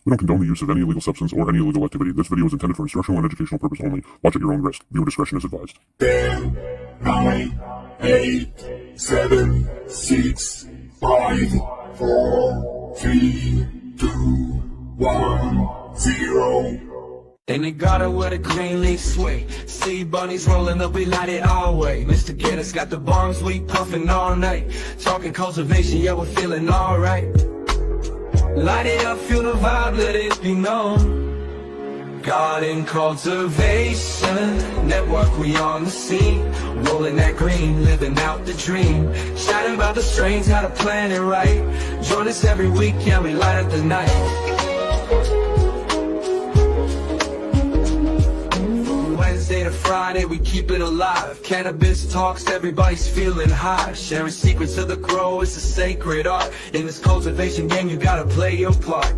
We don't condone the use of any illegal substance or any illegal activity. This video is intended for instructional and educational purpose only. Watch at your own risk. Viewer discretion is advised. 10, 9, 8, 7, 6, 5, 4, 3, 2, 1, 0. Then they got it with a green leaf sway. See bunnies rolling up, we light it all way. Mr. Ganiks got the bombs, we puffin' all night. Talking cultivation, yeah, we're feeling alright. Light it up, feel the vibe, let it be known. Garden cultivation network, we on the scene. Rolling that green, living out the dream. Shouting about the strains, how to plan it right. Join us every week, yeah, we light up the night. Wednesday to Friday, we keep it alive. Cannabis talks, everybody's feeling high. Sharing secrets of the grow, it's a sacred art. In this cultivation game, you gotta play your part.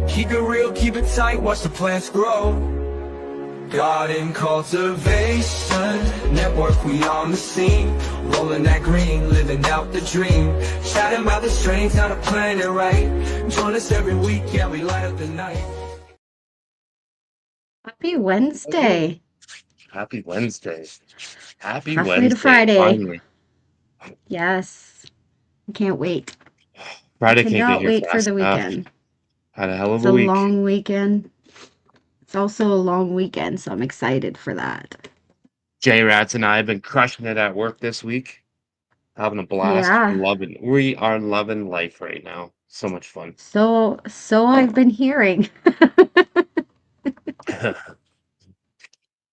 Keep it real, keep it tight, watch the plants grow. Garden cultivation network, we on the scene. Rolling that green, living out the dream. Chatting about the strains, how to plan it right. Join us every week, yeah, we light up the night. Happy Wednesday. Happy Wednesday. Happy Halfway Wednesday. to Friday. Finally. Yes. I can't wait. Friday I can't cannot get here wait for fast the enough. weekend. Had a hell of It's a a week. long weekend. It's also a long weekend, so I'm excited for that. J-Rats and I have been crushing it at work this week. Having a blast. Yeah. We are loving life right now. So much fun. So I've been hearing.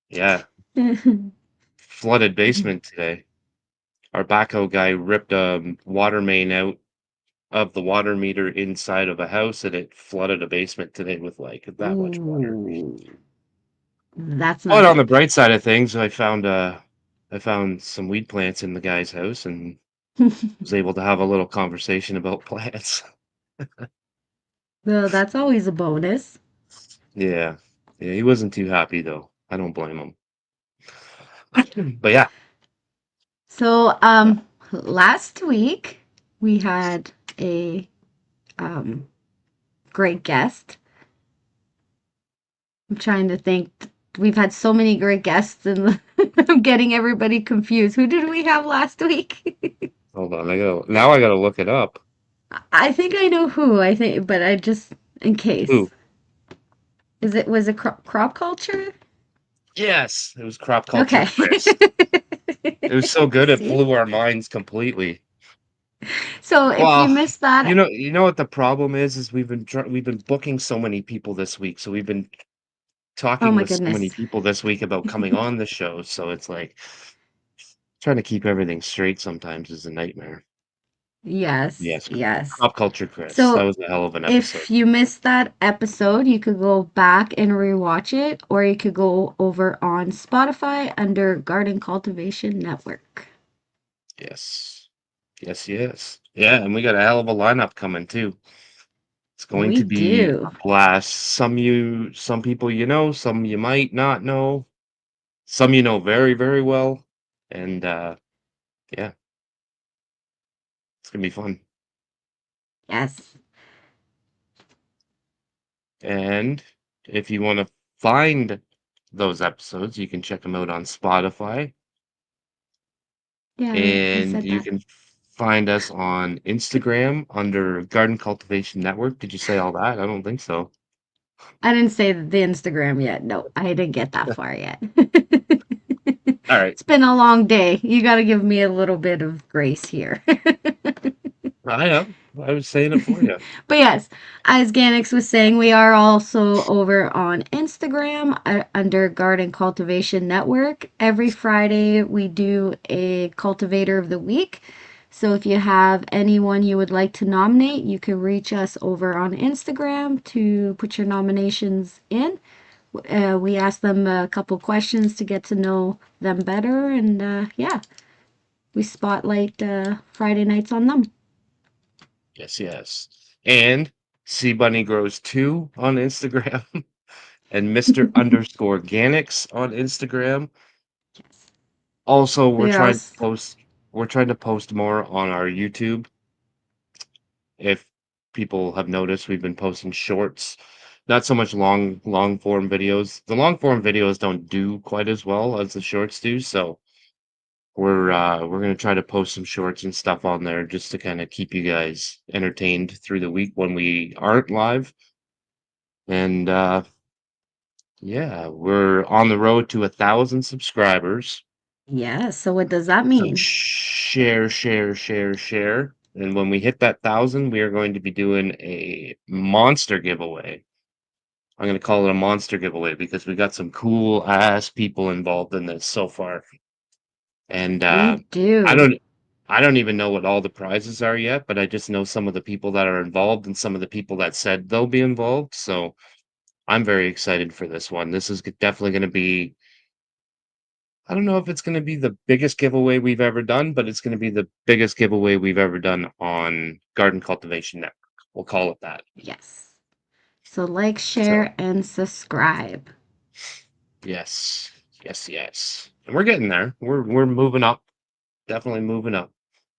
Yeah. Flooded basement today. Our backhoe guy ripped a water main out of the water meter inside of a house, and it flooded a basement today with like that much water. Ooh. That's But not on the good. bright side of things, I found some weed plants in the guy's house and was able to have a little conversation about plants. Well, that's always a bonus. Yeah. Yeah, he wasn't too happy though. I don't blame him. But yeah. So, last week we had a great guest. I'm trying to think. We've had so many great guests, and I'm getting everybody confused. Who did we have last week? Hold on, I gotta look it up. I think I know who. I think, but I just in case. Who? Was it crop culture? Yes, it was crop culture Okay. Chris. It was so good it See? blew our minds completely. So if you Well, missed that, you know what the problem is we've been booking so many people this week, so we've been oh talking my with so many goodness. people this week about coming on the show, so it's like trying to keep everything straight sometimes is a nightmare. Yes, Yes, yes. pop culture, Chris. That So was a hell of an episode. if you missed that episode, you could go back and rewatch it, or you could go over on Spotify under Garden Cultivation Network. Yes, yes, yes, yeah, and we got a hell of a lineup coming too. It's going We to be do. a blast. Some people you know, some you might not know, some you know very, very well, and yeah, it's gonna be fun. Yes. And if you want to find those episodes, you can check them out on Spotify, Yeah, I and said you that. can find us on Instagram under Garden Cultivation Network. Did you say all that? I don't think so. I didn't say the Instagram yet. No, I didn't get that far yet. All right. It's been a long day. You got to give me a little bit of grace here. I know. I was saying it for you. But yes, as Ganix was saying, we are also over on Instagram under Garden Cultivation Network. Every Friday, we do a Cultivator of the Week. So if you have anyone you would like to nominate, you can reach us over on Instagram to put your nominations in. We ask them a couple questions to get to know them better, and yeah, we spotlight Friday nights on them. Yes, yes. And CBunny Grows 2 on Instagram and Mr. underscore Ganiks on Instagram. Yes. Also, We are also, we're trying to post more on our YouTube. If people have noticed we've been posting shorts, not so much long form videos. The long form videos don't do quite as well as the shorts do, so we're gonna try to post some shorts and stuff on there just to kind of keep you guys entertained through the week when we aren't live. And yeah, we're on the road to 1,000 subscribers. Yeah, so what does that So mean? share, share, share, share. And when we hit that 1,000, we are going to be doing a monster giveaway. I'm going to call it a monster giveaway because we got some cool ass people involved in this so far. And We I do. don't I don't even know what all the prizes are yet, but I just know some of the people that are involved and some of the people that said they'll be involved. So I'm very excited for this one. This is definitely going to be, I don't know if it's going to be the biggest giveaway we've ever done, but it's going to be the biggest giveaway we've ever done on Garden Cultivation Network. We'll call it that. Yes. So like, So, share, and subscribe. yes, yes, yes. And we're getting there. We're moving up. Definitely moving up.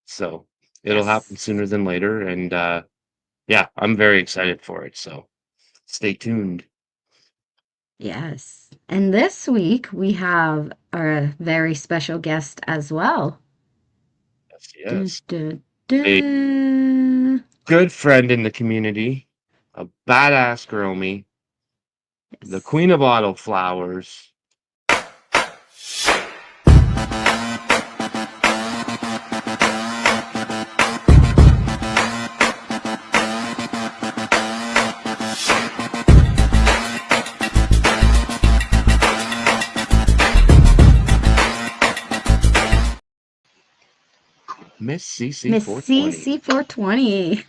So, it'll happen Yes. sooner than later and yeah, I'm very excited for it. So, stay tuned. Yes. And this week we have a very special guest as well. Yes, Dun, yes. dun, A dun. good friend in the community, a badass girl, the Yes. queen of auto flowers. Miss CC Miss 420. CC420.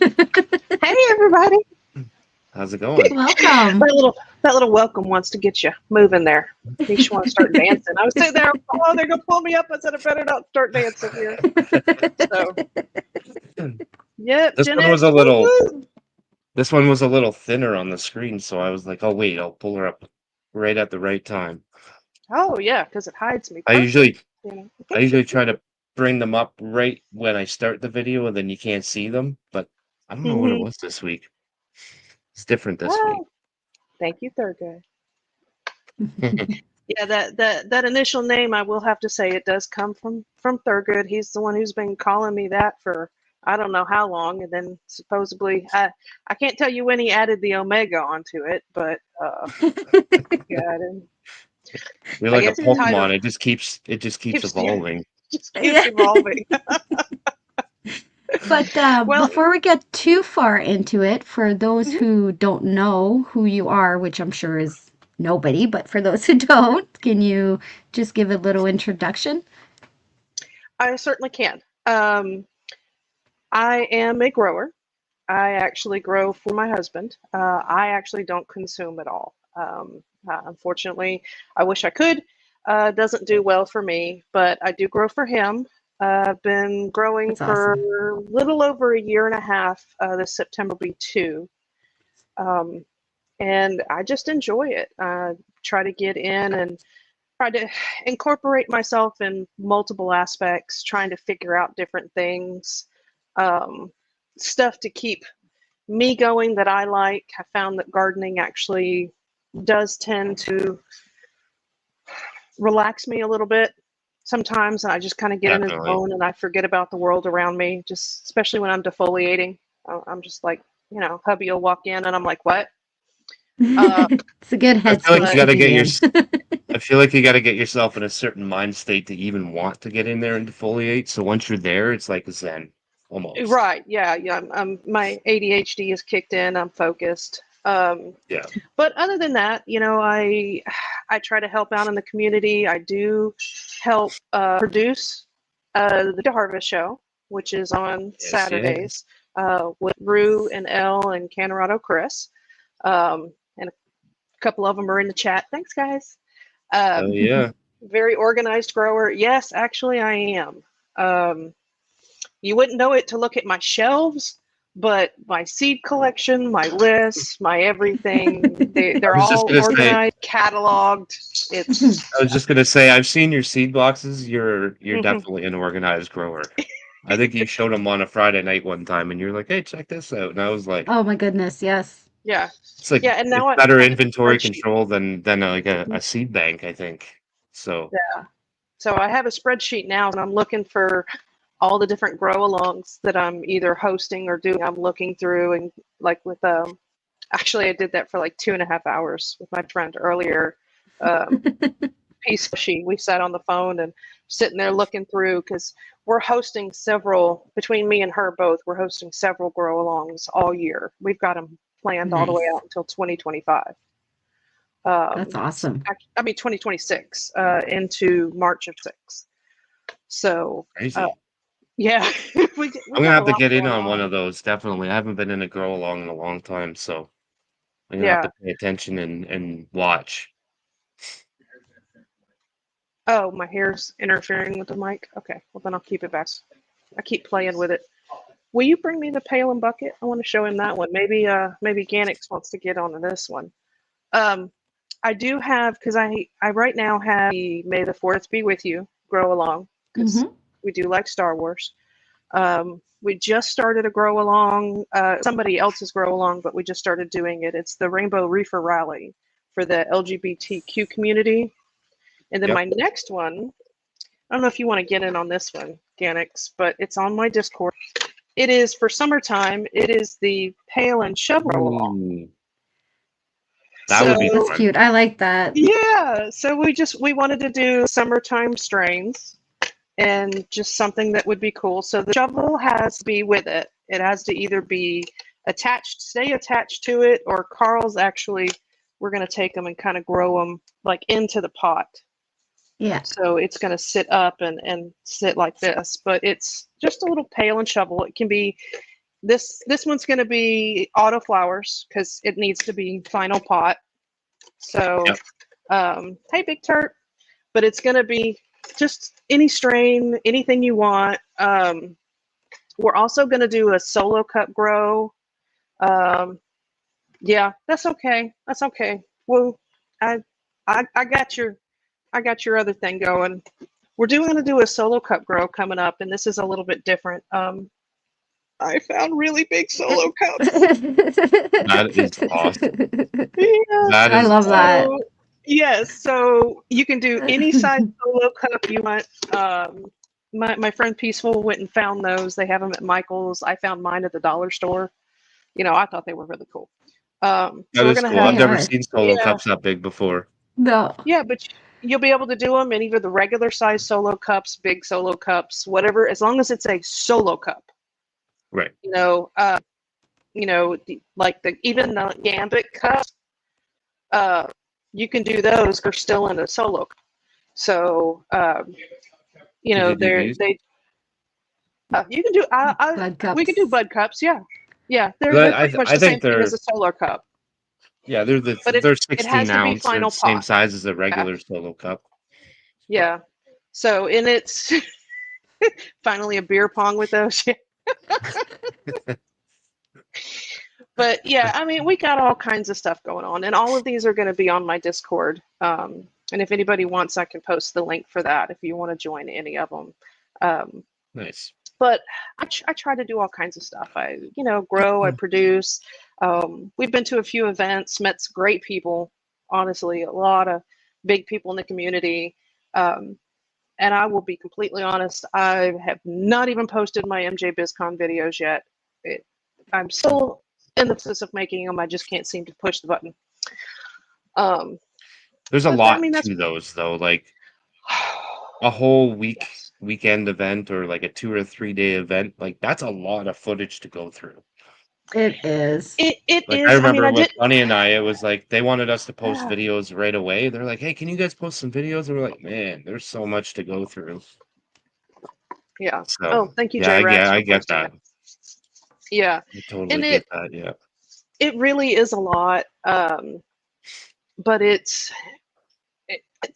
Hey everybody! How's it going? Welcome. That little welcome wants to get you moving there. Makes you want to start dancing. I was sitting there, oh, they're gonna pull me up. I said I better not start dancing here. So, yep, This Gen one was X. a little Woo-woo. this one was a little thinner on the screen, so I was like, "Oh wait, I'll pull her up right at the right time." Oh yeah, because it hides me I perfect. usually You know. I usually try to bring them up right when I start the video and then you can't see them, but I don't know what it Mm-hmm. was this week. It's different this week. Oh, thank you, third guy. Yeah, that initial name, I will have to say, it does come from Thurgood. He's the one who's been calling me that for I don't know how long, and then supposedly I can't tell you when he added the Omega onto it, but yeah, You're I like a guess his title Pokemon. It just keeps keeps yeah, evolving. just keeps Yeah. evolving. But Well, before we get too far into it, for those mhm, who don't know who you are, which I'm sure is nobody, but for those who don't, can you just give a little introduction? I certainly can. I am a grower. I actually grow for my husband. I actually don't consume at all. Unfortunately, I wish I could. Doesn't do well for me, but I do grow for him. I've been growing That's for awesome. a little over a year and a half. This September will be 2. Um, and I just enjoy it. Try to get in and try to incorporate myself in multiple aspects, trying to figure out different things, um, stuff to keep me going that I like. I found that gardening actually does tend to relax me a little bit sometimes. I just kind of get in a Definitely. zone and I forget about the world around me, just especially when I'm defoliating. I'm just like, hubby will walk in and I'm like, what? Uh, It's a good I feel like headspace you but to got to be get your in. I feel like you got to get yourself in a certain mind state to even want to get in there and defoliate. So once you're there, it's like Zen almost. right, yeah. My ADHD is kicked in. I'm focused. Yeah. But other than that, I try to help out in the community. I do help produce the Harvest Show, which is on Yes, yes. Saturdays with Rue and Elle and Canorado Chris, and a couple of them are in the chat. Thanks, guys. Oh Um, yeah. very organized grower. Yes, actually, I am. Um, you wouldn't know it to look at my shelves, but my seed collection, my lists, my everything, I they're was just all gonna say organized, cataloged. It's I was just gonna say I've seen your seed boxes. You're mhm. definitely an organized grower. I think you showed them on a Friday night one time, and you're like, "Hey, check this out," and I was like, Oh my goodness, yes. Yeah. "It's like Yeah, and it's now I better have a inventory spreadsheet. control than like Mhm. a seed bank, I think." So Yeah. So I have a spreadsheet now, and I'm looking for all the different grow-alongs that I'm either hosting or doing. I'm looking through, and like with actually I did that for like 2.5 hours with my friend earlier. We sat on the phone and sitting there looking through because we're hosting several, between me and her both, we're hosting several grow-alongs all year. We've got them planned all the way Nice. out until 2025. That's awesome. I mean 2026 into March of 6. So crazy. yeah, we I'm gonna got a have to lot get in going on one on. of those. Definitely, I haven't been in a grow along in a long time, so I'm gonna have Yeah. to pay attention and watch. Oh, my hair's interfering with the mic. Okay, well then I'll keep it back. I keep playing with it. Will you bring me the pail and bucket? I want to show him that one. Maybe Ganiks wants to get onto this one. I do have, because I right now have the May the 4th be with you grow along, because we do like Star Wars. We just started a grow along, somebody else's grow along, but we just started doing it. It's the Rainbow Reefer Rally for the LGBTQ community. And then Yep. my next one, I don't know if you want to get in on this one, Ganiks, but it's on my Discord. It is for summertime. It is the Pail and Shovel along. Ooh, that would be That's fun. cute. I like that. Yeah, so we wanted to do summertime strains and just something that would be cool. So the shovel has to be with it. It has to either be stay attached to it, or Carl's actually, we're going to take them and kind of grow them like into the pot. Yeah. So it's going to sit up and sit like this, but it's just a little pail and shovel. It can be this one's going to be auto flowers because it needs to be final pot. So, Yep. Hey, Big Turt, but it's going to be just any strain, anything you want. We're also going to do a solo cup grow. Yeah, that's okay. That's okay. Well, I, I got your other thing going. We're going to do a solo cup grow coming up, and this is a little bit different. I found really big solo cups. That is awesome. Yeah, That I is love that. so yes, so you can do any size solo cup you want. My friend Peaceful went and found those. They have them at Michael's. I found mine at the dollar store. I thought they were really cool. That So we're is gonna cool. have, I've They never are. seen solo yeah, cups that big before. No. yeah, but you'll be able to do them in either the regular size solo cups, big solo cups, whatever, as long as it's a solo cup. Right. Like even the Gambit cups, you can do those. They're still in a solo cup. So, Could you do these? you can do. Bud We can do cups. bud cups. Yeah, yeah. They're 'Cause pretty much I the same think thing as they're a solar cup, they're but they're it 16 has to be ounce. They're the final same pot. size as a Yeah, regular solo cup. yeah. So, and it's finally a beer pong with those. But yeah, I mean, we got all kinds of stuff going on, and all of these are going to be on my Discord. And if anybody wants, I can post the link for that if you want to join any of them. Nice. But I try to do all kinds of stuff. I grow, I produce. We've been to a few events, met some great people. Honestly, a lot of big people in the community. And I will be completely honest, I have not even posted my MJ BizCon videos yet. I'm still in the process of making them. I just can't seem to push the button. There's a But I lot mean, that's to those though. Like a whole yes. weekend event or like a 2 or 3 day event, like that's a lot of footage to go through. It is. It Like I is. I mean, remember I with did. Bunny and I, it was like they wanted us to post Yeah. videos right away. They're like, "Hey, can you guys post some videos?" And we're like, "Man, there's so much to go through." Yeah. So Oh, thank you, yeah, J Rax, I for get posting that. it. Yeah, I totally and get that. Yeah. it really is a lot. But it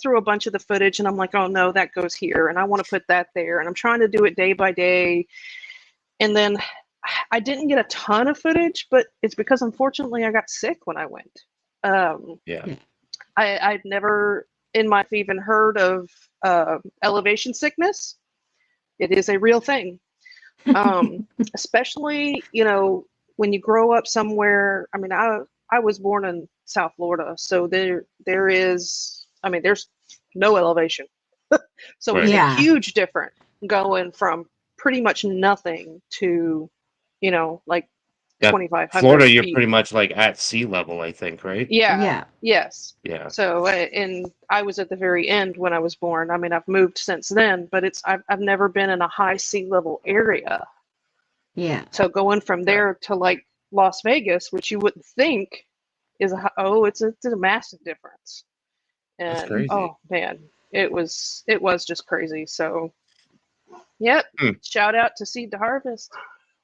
threw a bunch of the footage, and I'm like, oh no, that goes here, and I want to put that there, and I'm trying to do it day by day. And then I didn't get a ton of footage, but it's because unfortunately I got sick when I went. Yeah. I'd never in my life even heard of elevation sickness. It is a real thing. Especially, when you grow up somewhere. I mean, I was born in South Florida, so there's no elevation. So it was Right. a Yeah. huge difference going from pretty much nothing to, like Yeah. 2,500 Florida, you're feet. pretty much like at sea level, I think, right? Yeah. Yeah. Yes. Yeah. So, and I was at the very end when I was born. I mean, I've moved since then, but I've never been in a high sea level area. Yeah. So going from there to like Las Vegas, which you wouldn't think is it's a massive difference. That's And crazy. oh man, it was just crazy. So, yep. Hmm. Shout out to Seed to Harvest.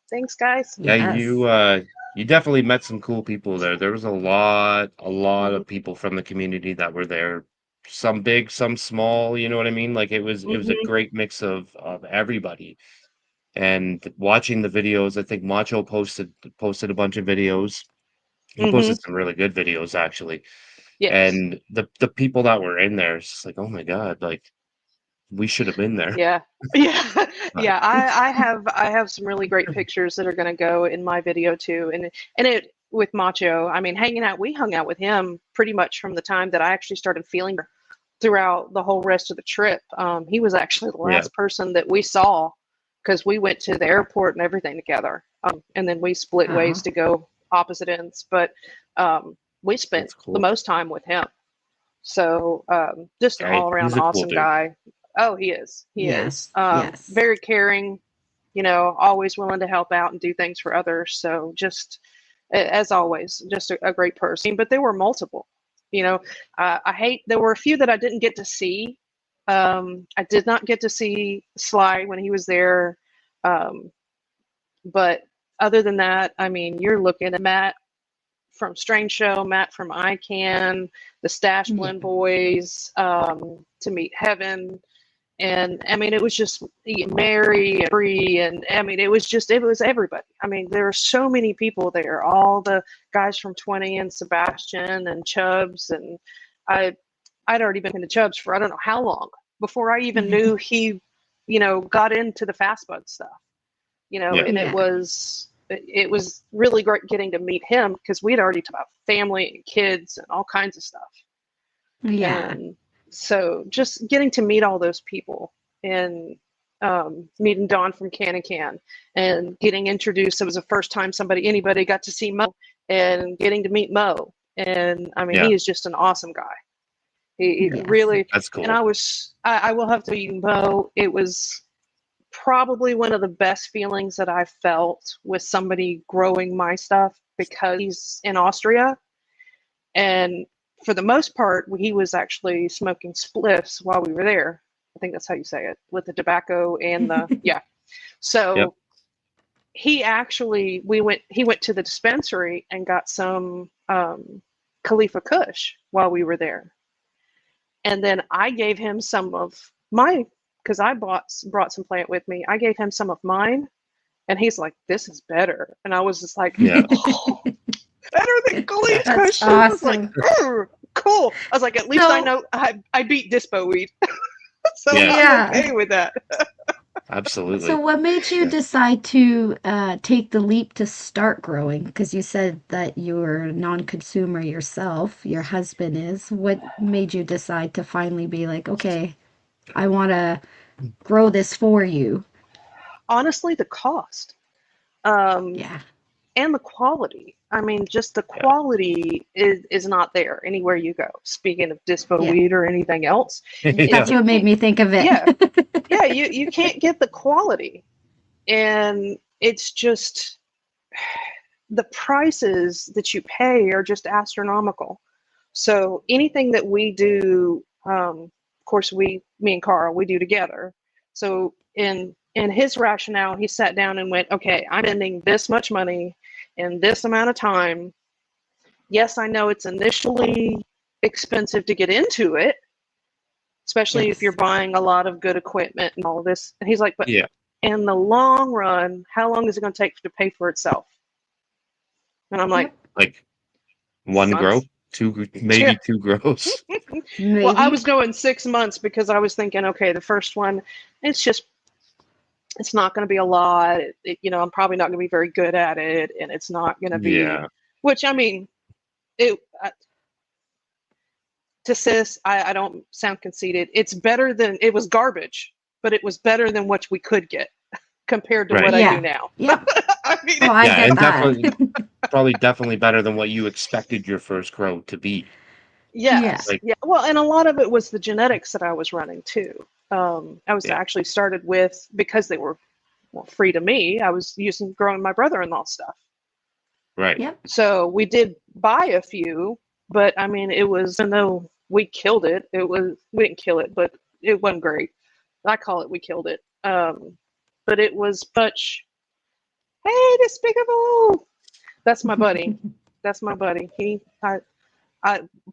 Thanks, guys. Yeah, Yes. you definitely met some cool people there. There was a lot Mhm. of people from the community that were there. Some big, some small, you know what I mean? Like it was a Mhm. great mix of everybody. And watching the videos, I think Macho posted a bunch of videos. He Mhm. posted some really good videos actually. Yes. And the people that were in there, it's just like, oh my God, like we should have been there. Yeah. Yeah. But Yeah. I have some really great pictures that are going to go in my video too. And it with Macho, I mean, we hung out with him pretty much from the time that I actually started feeling her throughout the whole rest of the trip. He was actually the yeah, last person that we saw because we went to the airport and everything together. And then we split ways Oh. to go opposite ends. But we spent that's the cool. most time with him. So just an Yeah, all around he's a cool awesome dude. guy. Oh, he is. He is. Yes. Yes. Very caring, always willing to help out and do things for others. So just, as always, just a great person. But there were multiple. There were a few that I didn't get to see. I did not get to see Sly when he was there. Um, but other than that, I mean, you're looking at Matt from Strange Show, Matt from ICANN, the Stash Yeah. Blend Boys, to meet Heaven. And I mean, it was just Mary and Bree, and I mean, it was everybody. I mean, there were so many people there, all the guys from 20 and Sebastian and Chubbs. And I'd already been into Chubbs for I don't know how long before I even knew he, got into the Fast Bud stuff, Yeah, and Yeah. it was really great getting to meet him because we'd already talked about family and kids and all kinds of stuff. Yeah. And so just getting to meet all those people and meeting Don from Can and getting introduced. It was the first time anybody got to see Mo and getting to meet Mo. And I mean, yeah, he is just an awesome guy. He Yes. really, that's and cool. I will have to tell you, Mo, it was probably one of the best feelings that I felt with somebody growing my stuff because he's in Austria. And for the most part, he was actually smoking spliffs while we were there. I think that's how you say it, with the tobacco and yeah. Yep. So he went to the dispensary and got some Khalifa Kush while we were there. And then I gave him some of my, because I brought some plant with me. I gave him some of mine, and he's like, "This is better." And I was just like, Yeah. "Oh, better than Khalifa That's Kush." I was like, awesome. "Cool." I was like, "At least I So, know I beat Dispo weed, so Yeah, I'm yeah. okay with that." So absolutely. what made you Yeah. decide to take the leap to start growing? Because you said that you were a non-consumer yourself. Your husband is. What made you decide to finally be like, okay, I want to grow this for you? Honestly, the cost. Um, Yeah. and the quality. I mean, just the Yeah. quality is not there anywhere you go. Speaking of dispo Yeah. weed or anything else, That's Yeah. you what made can't. me think of it. Yeah, yeah, you can't get the quality, and it's just the prices that you pay are just astronomical. So anything that we do, of course, me and Carl, we do together. So in his rationale, he sat down and went, okay, I'm spending this much money in this amount of time. Yes, I know it's initially expensive to get into it, especially if you're Yes. buying a lot of good equipment and all this. And he's like, but Yeah. in the long run, how long is it going to take to pay for itself? And I'm like, Yep. Like one grow, months. Yeah. maybe two grows. Well, I Maybe. was going 6 months because I was thinking, okay, the first one, it's just It's not going to be a lot. I'm probably not going to be very good at it, and it's not going to be. Yeah. Which I mean, it to sis, I don't sound conceited. It's better than it was garbage, but it was better than what we could get compared to Right. what I do Yeah. now. Yep. I mean, Oh, I Yeah, get and that. definitely better than what you expected your first grow to be. Yeah. yes, Like, yeah. Well, and a lot of it was the genetics that I was running too. I was yeah, actually started with because they were free to me. I was using growing my brother-in-law stuff. right. Yep. So we did buy a few, but I mean, it was even though we killed it, we didn't kill it, but it wasn't great. I call it we killed it. But it was much. Hey, despicable! That's my buddy. That's my buddy. I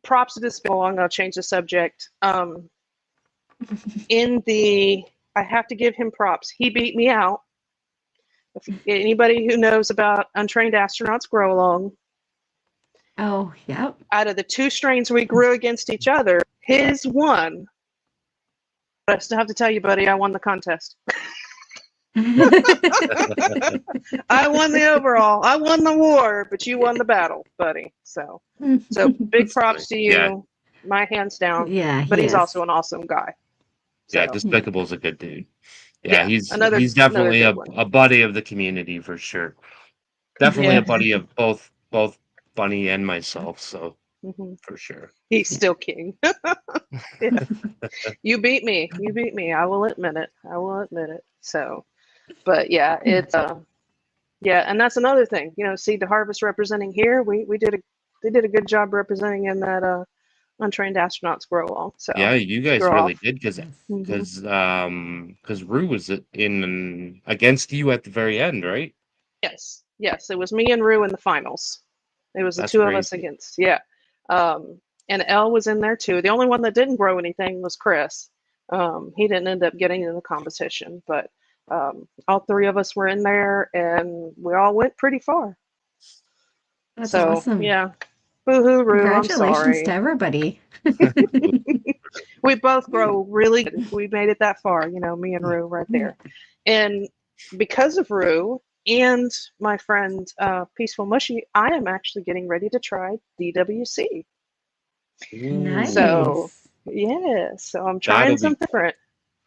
props to Despicable. I'm gonna change the subject. I have to give him props. He beat me out. If anybody who knows about untrained astronauts grow along, Oh, yep. out of the two strains we grew against each other, his won. But I still have to tell you, buddy, I won the contest. I won the overall. I won the war, but you won the battle, buddy. So big That's props funny. to you. My hands down. Yeah, But he he's is. also an awesome guy. Yeah, So Despicable's a good dude. Yeah, yeah, he's another definitely good one. a buddy of the community for sure. Definitely Yeah. a buddy of both Bunny and myself, so Mhm. for sure. He's still king. Yeah. You beat me. You beat me. I will admit it. I will admit it. So, but yeah, it's yeah, and that's another thing. Seed to Harvest representing here. They did a good job representing in that untrained astronauts grow along. So Yeah, you guys grow really off. did Hmm. because Rue was in against you at the very end, right? Yes, yes, it was me and Rue in the finals. It was the That's two of us crazy. against. Yeah, and Elle was in there too. The only one that didn't grow anything was Chris. He didn't end up getting in the competition, but all three of us were in there, and we all went pretty far. That's So awesome. yeah, boo-hoo, Rue. I'm Congratulations to sorry. everybody. We both grow really good. We made it that far, me and Rue right there. And because of Rue and my friend Peaceful Mushy, I am actually getting ready to try DWC. So Nice. yeah, so I'm That'll trying be something different,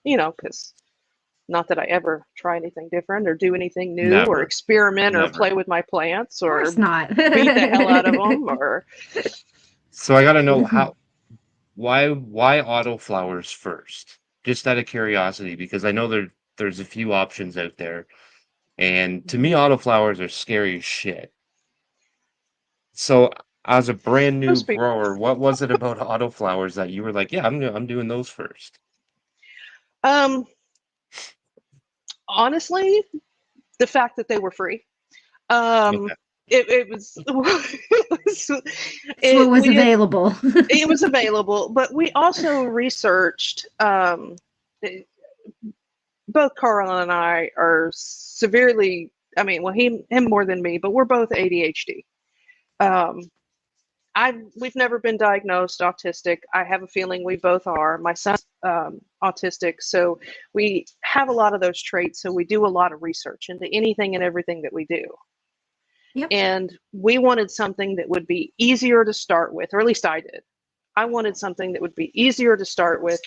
because not that I ever try anything different or do anything new or never, experiment or never. play with my plants Of or course not. beat the hell out of them or So I gotta know why autoflowers first? Just out of curiosity, because I know there's a few options out there, and to me, autoflowers are scary as shit. So as a brand new most people. grower, what was it about autoflowers that you were like, yeah, I'm doing those first? Um, honestly, the fact that they were free. Um, Okay. it was It's what was we did available. it was available, but we also researched. Both Carl and I are severely. I mean, well, him more than me, but we're both ADHD. Um, we've never been diagnosed autistic. I have a feeling we both are. My son's autistic, so we have a lot of those traits. So we do a lot of research into anything and everything that we do. Yep. And we wanted something that would be easier to start with, or at least I did. I wanted something that would be easier to start with.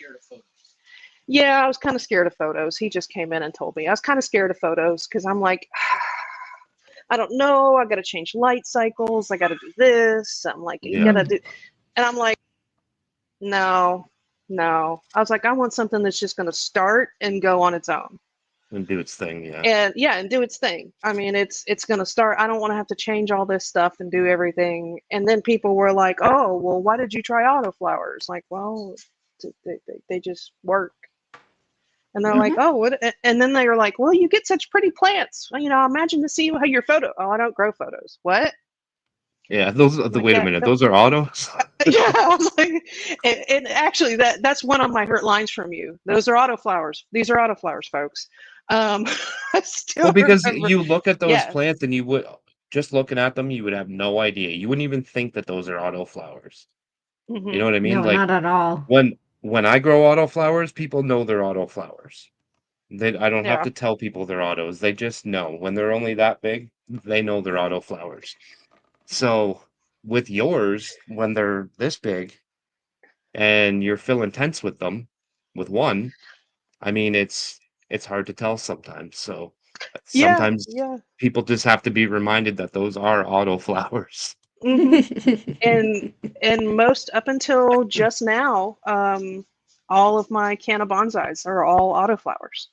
Yeah, I was kind of scared of photos. He just came in and told me. I was kind of scared of photos because I'm like, I don't know. I got to change light cycles. I got to do this. I'm like, you got Yeah. to do. And I'm like, no, no. I was like, I want something that's just going to start and go on its own. And do its thing, yeah. And yeah, and do its thing. I mean, it's going to start. I don't want to have to change all this stuff and do everything. And then people were like, oh, well, why did you try autoflowers? Like, well, they just work. And they're like, oh, what? And then they were like, well, you get such pretty plants. Well, imagine to see how your photo. Oh, I don't grow photos. What? Yeah, those are I'm like, wait a yeah, minute, no. those are autos? Yeah, I was like, and actually, that's one of my hurt lines from you. Those are autoflowers. These are autoflowers, folks. I still Well, because remember. you look at those Yes. plants and you would just looking at them, you would have no idea. You wouldn't even think that those are autoflowers. You know what I mean? No, Like not at all. when I grow autoflowers, people know they're autoflowers. I don't have Yeah. to tell people they're autos. They just know. When they're only that big, they know they're auto flowers. So with yours, when they're this big and you're feeling tense with them, with one, I mean, it's hard to tell sometimes. So Yeah. sometimes Yeah. people just have to be reminded that those are auto flowers. hmm And most up until just now, all of my canna bonsais are all autoflowers.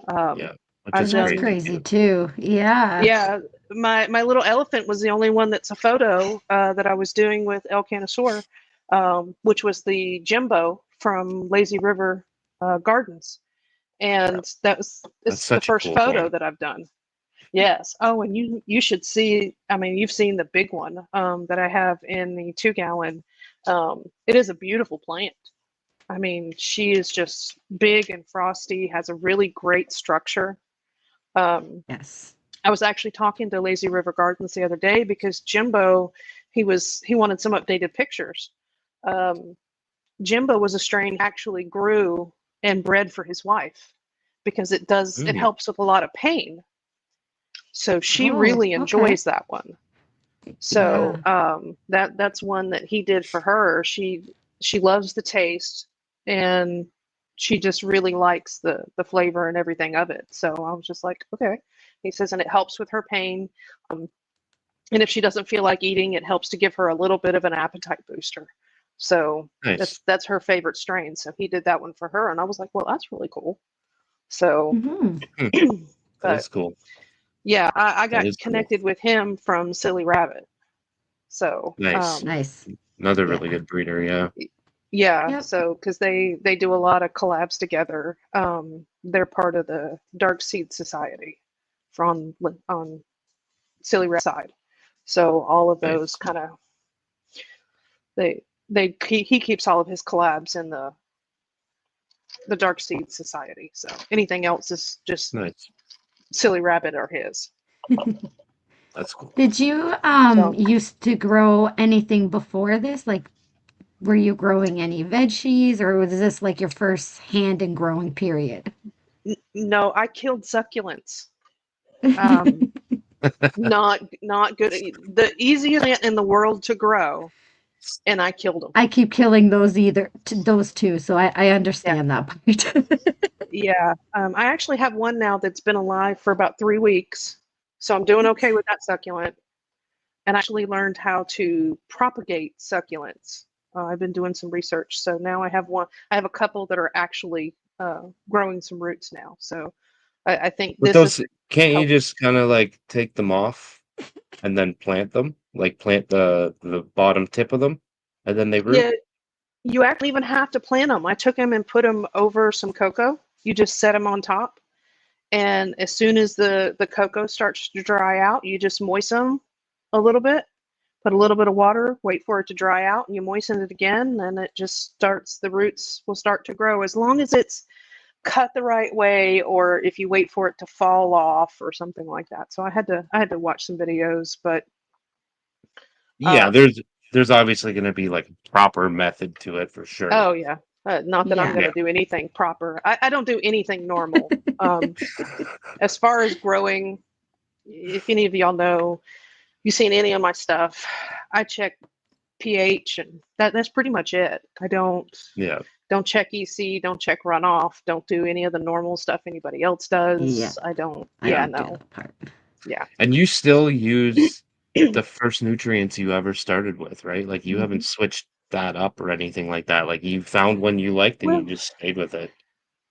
Um, Yeah, which I've is That's done, crazy crazy too. too. Yeah. yeah. My little elephant was the only one that's a photo that I was doing with El Canosaur, which was the Jimbo from Lazy River Gardens, Yeah, and that's it's the such a first cool photo plant. that I've done. Yes. Oh, and you should see. I mean, you've seen the big one that I have in the 2 gallon. It is a beautiful plant. I mean, she is just big and frosty. Has a really great structure. Um, Yes. I was actually talking to Lazy River Gardens the other day because Jimbo, he wanted some updated pictures. Um, Jimbo was a strain he actually grew and bred for his wife because it Mm, helps with a lot of pain. So she Oh, really okay. enjoys that one. So Yeah. that's one that he did for her. She loves the taste, and she just really likes the flavor and everything of it. So I was just like, okay. He says, and it helps with her pain. Um, and if she doesn't feel like eating, it helps to give her a little bit of an appetite booster. So nice. that's her favorite strain. So he did that one for her, and I was like, well, that's really cool. So, Hmm. Hmm, that but is cool. yeah, I That got is cool. connected with him from Silly Rabbit. So, Nice. Nice. Another really Yeah. good breeder, yeah. yeah, Yep. so because they do a lot of collabs together. They're part of the Dark Seed Society from on Silly Rabbit side. So all of those Nice. kind of he keeps all of his collabs in the Dark Seed Society. So anything else is just Nice. Silly Rabbit or his. That's cool. Did you So used to grow anything before this? Like, were you growing any veggies, or was this like your first hand in growing period? no, I killed succulents. Um, not good. The easiest plant in the world to grow, and I killed them. I keep killing those two, so I Yeah, understand that part. yeah. I actually have one now that's been alive for about 3 weeks, so I'm doing okay with that succulent. And I actually learned how to propagate succulents. I've been doing some research, so now I have one. I have a couple that are actually growing some roots now. So I think But this is those, can't you helping. just kind of like take them off and then plant them? Like plant the bottom tip of them and then they root? Yeah, you actually even have to plant them. I took them and put them over some cocoa. You just set them on top, and as soon as the cocoa starts to dry out, you just moisten them a little bit. Put a little bit of water, wait for it to dry out, and you moisten it again, and it just starts. The roots will start to grow as long as it's cut the right way, or if you wait for it to fall off or something like that. So I had to watch some videos, but Yeah, um, there's obviously going to be like a proper method to it for sure. oh yeah, not that I'm Yeah. going Yeah. to do anything proper. I don't do anything normal. As far as growing, if any of y'all know, you've seen any of my stuff, I check pH, and that's pretty much it. I Yeah. don't check EC, don't check runoff, don't do any of the normal stuff anybody else Yeah. does. I don't. I Yeah, don't do no. that part. Yeah. And you still use the first nutrients you ever started with, right? Like you Mhm. haven't switched that up or anything like that. Like you found one you liked and you Well, just stayed with it.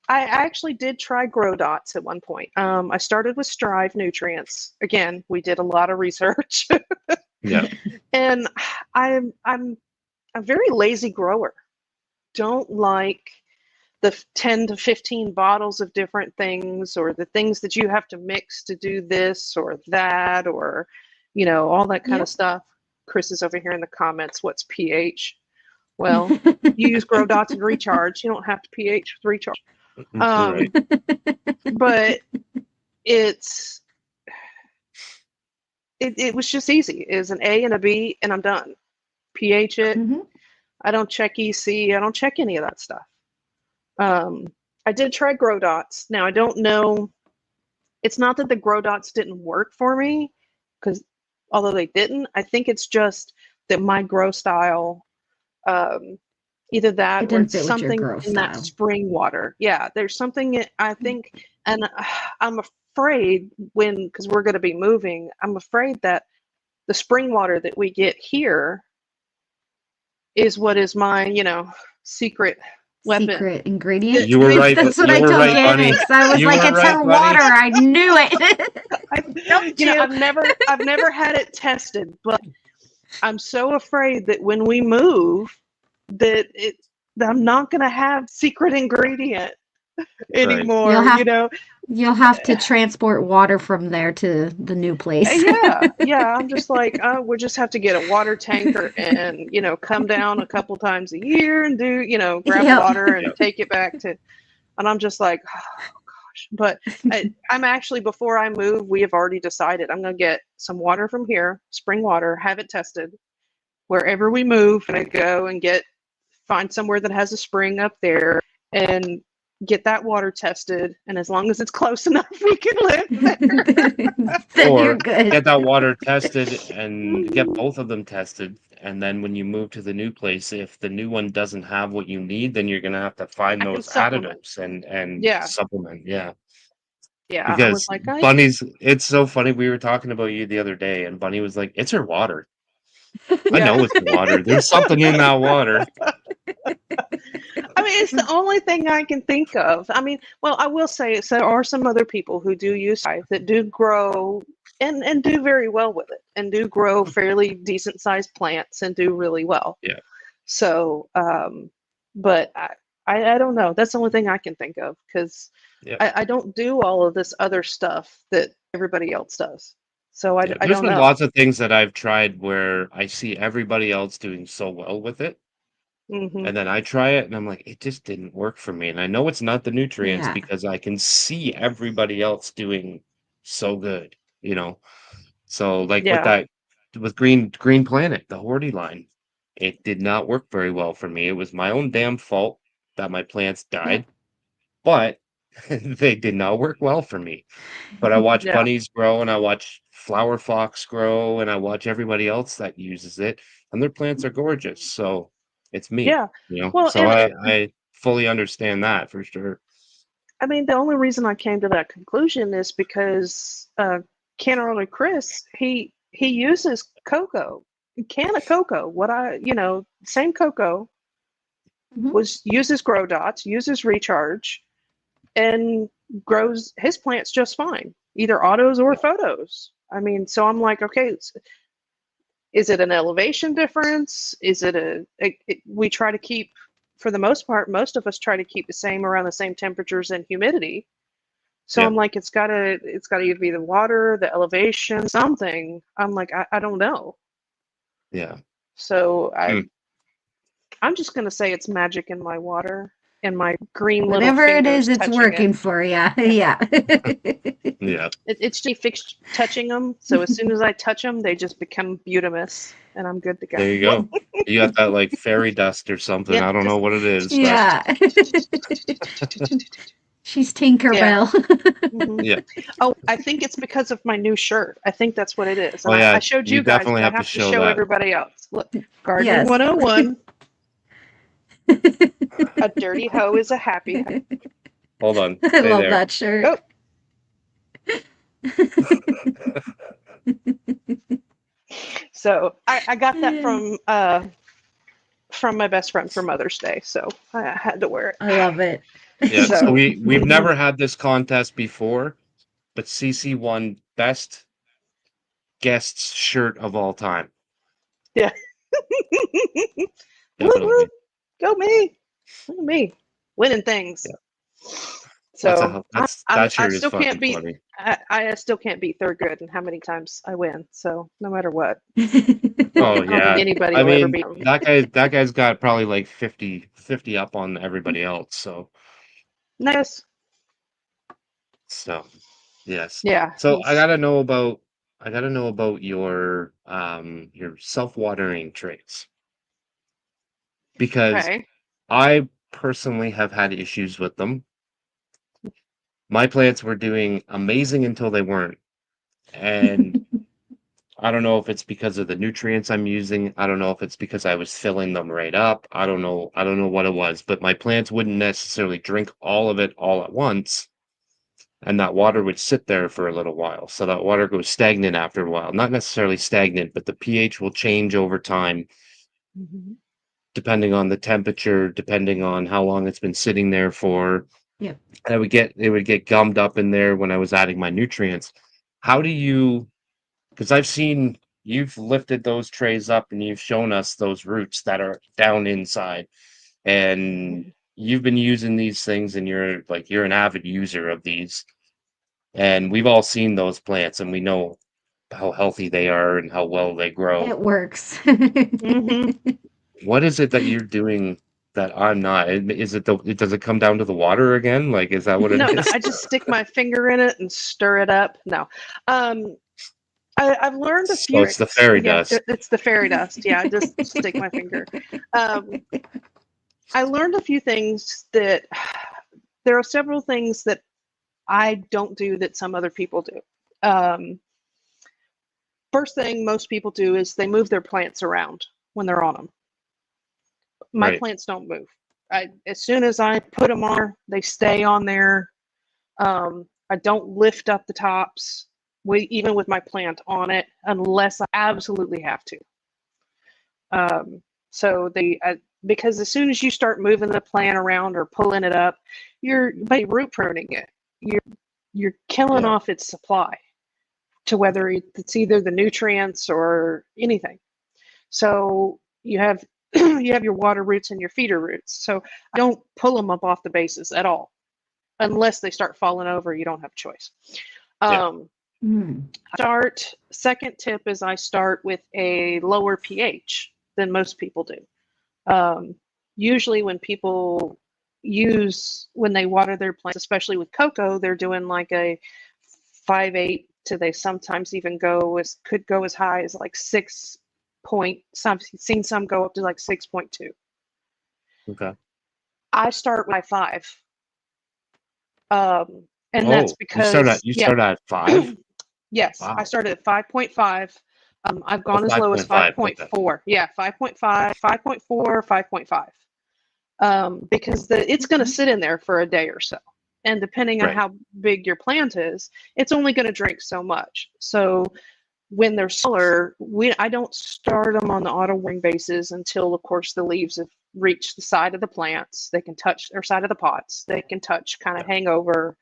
I actually did try grow dots at one point. I started with Strive nutrients. Again, we did a lot of research, Yeah. and I'm a very lazy grower. Don't like the 10 to 15 bottles of different things, or the things that you have to mix to do this or that, or all that kind of Yep. stuff. Chris is over here in the comments. What's pH? Well, you use grow dots and recharge. You don't have to pH with recharge. Right. Um, but it's it was just easy. It was an A and a B, and I'm done. pH it. Hmm. I don't check EC. I don't check any of that stuff. Um, I did try grow dots. Now I don't know. It's not that the grow dots didn't work for me, because although they didn't, I think it's just that my grow style, either that It or didn't it's fit with your something grow in that style. spring water. Yeah, there's something I think, and I'm afraid because we're going to be moving, I'm afraid that the spring water that we get here is what is my, secret weapon. Secret ingredient. You were right. That's what You I were told right, buddy. Ganiks. I was You like, were it's right, her buddy. water. I knew it. Don't you? I've never had it tested, but I'm so afraid that when we move, that I'm not going to have secret ingredient anymore. You'll have to transport water from there to the new place. Yeah. I'm just like, we'll just have to get a water tanker and come down a couple times a year and do grab Yep. water and Yep. take it back to. And I'm just like, oh gosh. But I'm actually, before I move, we have already decided I'm going to get some water from here, spring water, have it tested. Wherever we move, I'm going to go and find somewhere that has a spring up there and get that water tested. And as long as it's close enough, we can live there. Then Or you're good. get that water tested and get both of them tested. And then when you move to the new place, if the new one doesn't have what you need, then you're gonna have to find I can those supplement. additives and Yeah. supplement. Yeah. Yeah. I was Because like, it's so funny. We were talking about you the other day, and Bunny was like, "It's her water. I yeah. know it's her water. There's something in that water." I mean, it's the only thing I can think of. I mean, well, I will say there are some other people who do use that do grow and do very well with it, and do grow fairly decent sized plants and do really well. Yeah. So, but I don't know. That's the only thing I can think of, because Yeah. I don't do all of this other stuff that everybody else does. So Yeah. I There's don't been know. lots of things that I've tried where I see everybody else doing so well with it. Hmm. And then I try it and I'm like, it just didn't work for me. And I know it's not the nutrients Yeah. because I can see everybody else doing so good, you know. So like with Yeah. Green Planet, the Horty line, it did not work very well for me. It was my own damn fault that my plants died, but they did not work well for me. But I watch Yeah. bunnies grow and I watch flower fox grow and I watch everybody else that uses it and their plants are gorgeous. So it's me, Yeah. you know. Well, So and I fully understand that for sure. I mean, the only reason I came to that conclusion is because Cannerly Chris, he uses cocoa, can of cocoa. Same cocoa, Mhm. uses grow dots, uses recharge, and grows his plants just fine, either autos or photos. I mean, so I'm like, okay, is it an elevation difference? Is it we try to keep, for the most part, most of us try to keep the same, around the same temperatures and humidity. So Yeah. I'm like, it's gotta either be the water, the elevation, something. I'm like, I don't know. Yeah. So Hmm. I'm just gonna say it's magic in my water, and my green little Whatever it fingers is, it's touching working it. for you. Yeah. Yeah. It's just fixed touching them. So as soon as I touch them, they just become beautimous, and I'm good to go. There you go. You got that like fairy dust or something. Yeah, I don't know just what it is, but Yeah. She's yeah. Tinkerbell. Mhm. yeah. Oh, I think it's because of my new shirt. I think that's what it is. Oh And I yeah, showed you you guys, definitely but I have to have to show show that. everybody else. Look, Gardening Yes. 101. A dirty hoe is a happy hoe. Hold on. I Stay love there. that shirt. So I got that from my best friend for Mother's Day. So I had to wear it. I love it. Yeah, so So we've never had this contest before, but CC won best guest's shirt of all time. yeah. Woo Definitely. woo. Go me. Go me. Winning things. Yeah. So That I shirt is still can't fucking beat funny. I still can't beat third good and how many times I win. So no matter what, Oh I don't yeah. think anybody I will ever mean, beat me. that guy's got probably like 50 up on everybody else. Nice. So yes. Yeah. So I gotta know about your self-watering traits because Okay. I personally have had issues with them. My plants were doing amazing until they weren't. And I don't know if it's because of the nutrients I'm using. I don't know if it's because I was filling them right up. I don't know. I don't know what it was, but my plants wouldn't necessarily drink all of it all at once. And that water would sit there for a little while. So that water goes stagnant after a while. Not necessarily stagnant, but the pH will change over time, Mhm. depending on the temperature, depending on how long it's been sitting there for. Yeah. And it would get gummed up in there when I was adding my nutrients. How do you, because I've seen you've lifted those trays up and you've shown us those roots that are down inside, and you've been using these things, and you're an avid user of these, and we've all seen those plants and we know how healthy they are and how well they grow. It works. Mhm. What is it that you're doing that I'm not? Is it does it come down to the water again? Like, is that what it No, is? I just stick my finger in it and stir it up. No. Um, I've learned a So few it's the tricks. fairy Yeah, dust. it's the fairy dust. Yeah, I just stick my finger. Um, I learned a few things that there are several things that I don't do that some other people do. Um, First thing most people do is they move their plants around when they're on them. My Right. plants don't move. As soon as I put them on, they stay on there. I don't lift up the tops, even with my plant on it, unless I absolutely have to. So because as soon as you start moving the plant around or pulling it up, you're by root pruning it. You're killing Yeah. off its supply to whether it's either the nutrients or anything. So you have you have your water roots and your feeder roots. So I don't pull them up off the bases at all, unless they start falling over. You don't have a choice. Yeah. Second tip is I start with a lower pH than most people do. Usually when people when they water their plants, especially with cocoa, they're doing like a 5.8 to they sometimes even could go as high as like 6 point, some seen some go up to like 6.2. Okay. I start by 5. And that's Oh, because, you yeah, start at 5? yes, I Wow. started at 5.5. I've Oh, gone as low as 5.5. Okay. 5.4. Yeah, 5.5, 5.4, 5.5. Because it's going to sit in there for a day or so. And depending on Right. how big your plant is, it's only going to drink so much. So when they're smaller, I don't start them on the auto watering bases until, of course, the leaves have reached the side of the plants. They can touch, or side of the pots. They can touch, kind of Yeah. hang over.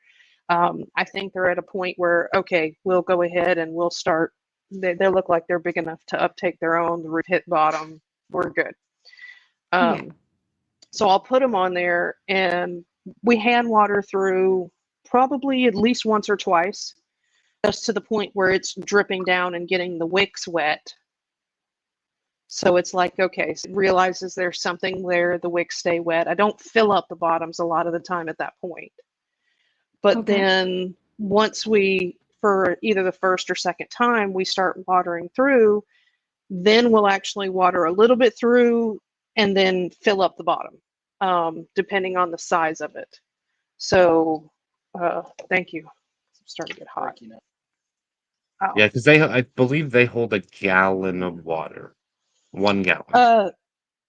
I think they're at a point where, okay, we'll go ahead and we'll start. They look like they're big enough to uptake their own. The root hit bottom. We're good. Yeah. So I'll put them on there, and we hand water through probably at least once or twice, just to the point where it's dripping down and getting the wicks wet. So it's like, okay, so it realizes there's something there, the wicks stay wet. I don't fill up the bottoms a lot of the time at that point. But Okay. then once for either the first or second time, we start watering through, then we'll actually water a little bit through and then fill up the bottom, depending on the size of it. So, thank you. I'm starting to get hot. Oh. Yeah, because I believe they hold a gallon of water. 1 gallon.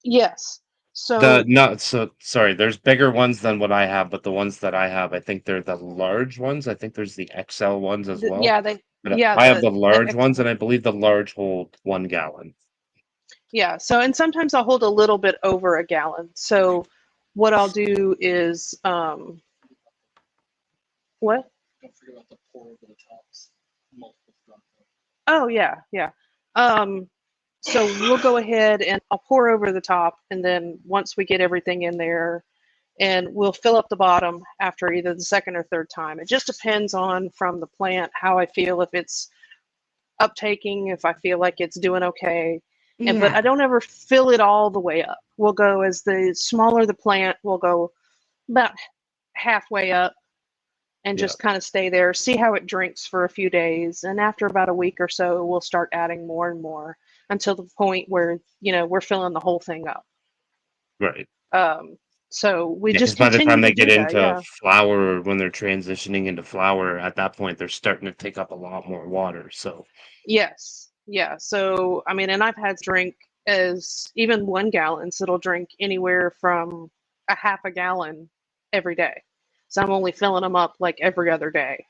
Yes. So Sorry, there's bigger ones than what I have, but the ones that I have, I think they're the large ones. I think there's the XL ones as well. But I have the large ones, and I believe the large hold 1 gallon. Yeah. So, and sometimes I'll hold a little bit over a gallon. So what I'll do is, what? Don't forget about the pour over the tops. Multiple front. Oh yeah, yeah. So we'll go ahead and I'll pour over the top, and then once we get everything in there, and we'll fill up the bottom after either the second or third time. It just depends on from the plant how I feel, if it's uptaking, if I feel like it's doing okay. But I don't ever fill it all the way up. We'll go, as the smaller the plant, we'll go about halfway up and just kind of stay there, see how it drinks for a few days. And after about a week or so, we'll start adding more and more until the point where, we're filling the whole thing up. Right. So we Yeah, just because by the time continue to they get do that. into Yeah. flower, or when they're transitioning into flower, at that point they're starting to take up a lot more water. So Yes. Yeah. So, I mean, and I've had drink as even 1 gallons, it'll drink anywhere from a half a gallon every day. So I'm only filling them up like every other day.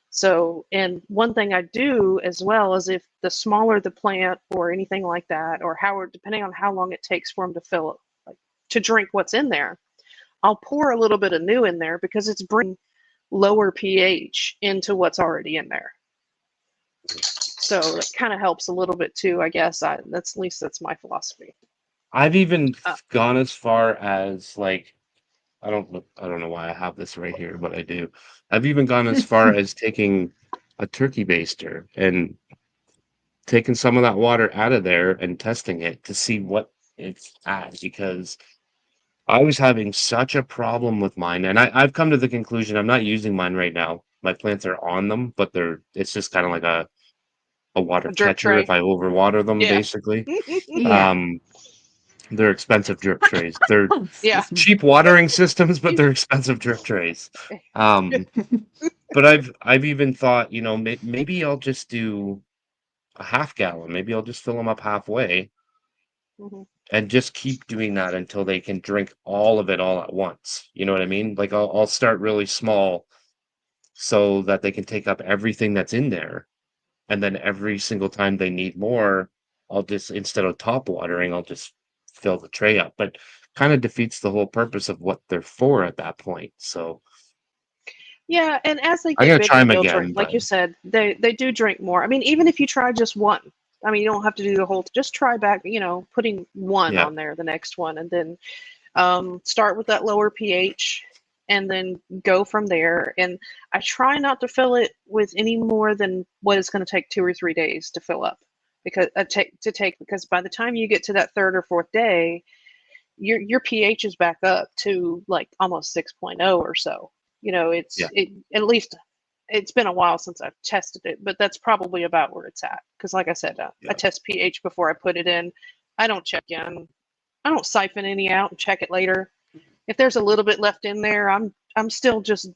So, and one thing I do as well is if the smaller the plant or anything like that, or how, depending on how long it takes for them to fill, like to drink what's in there, I'll pour a little bit of new in there because it's bringing lower pH into what's already in there. So that kind of helps a little bit too, I guess. That's at least that's my philosophy. I've even Uh, gone as far as like I don't know why I have this right here, but I do. I've even gone as far as taking a turkey baster and taking some of that water out of there and testing it to see what it's at, because I was having such a problem with mine, and I've come to the conclusion I'm not using mine right now. My plants are on them, but it's just kind of like a water a drip catcher if tray. I overwater them, Yeah. basically. Yeah. Um, they're expensive drip trays. They're Oh, Yeah. excuse me. cheap watering systems, but they're expensive drip trays. Um, but I've even thought, maybe I'll just do a half gallon. Maybe I'll just fill them up halfway Mhm. and just keep doing that until they can drink all of it all at once. You know what I mean? Like I'll start really small so that they can take up everything that's in there. And then every single time they need more, I'll just, instead of top watering, I'll just fill the tray up. But kind of defeats the whole purpose of what they're for at that point. So Yeah, and as they I'm get gonna try bigger, them they'll drink. again, Like but you said, they do drink more. I mean, even if you try just one, I mean, you don't have to do the whole. Just try back, putting one yeah, on there, the next one, and then start with that lower pH, and then go from there. And I try not to fill it with any more than what it's going to take 2 or 3 days to fill up, because because by the time you get to that third or fourth day, your pH is back up to like almost 6.0 or so. yeah, At least it's been a while since I've tested it, but that's probably about where it's at. Because like I said, I yeah. test pH before I put it in. I don't check in. I don't siphon any out and check it later. If there's a little bit left in there, I'm still just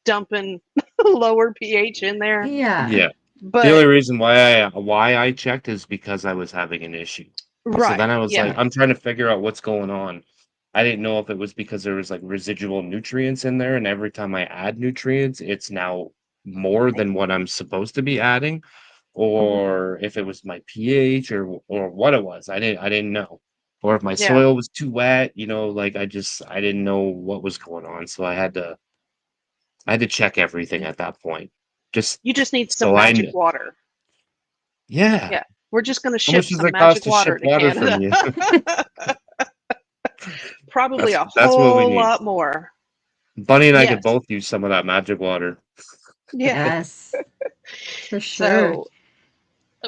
dumping lower pH in there. Yeah. Yeah. The only But reason why I checked is because I was having an issue. So then right, I was like, yeah, Yeah. I'm trying to figure out what's going on. I didn't know if it was because there was like residual nutrients in there, and every time I add nutrients, it's now more than what I'm supposed to be adding, mhm, or if it was my pH or what it was. I didn't know. Or if my yeah. soil was too wet, like I didn't know what was going on. So I had to check everything at that point. Just You just need some so I magic kn water. yeah. Yeah, we're just going to How much ship does some it cost magic to ship water to water from Canada. you? Probably That's a that's what we whole need. lot more. Bunny and I could Yes. both use some of that magic water. Yeah. Yes. For sure. So,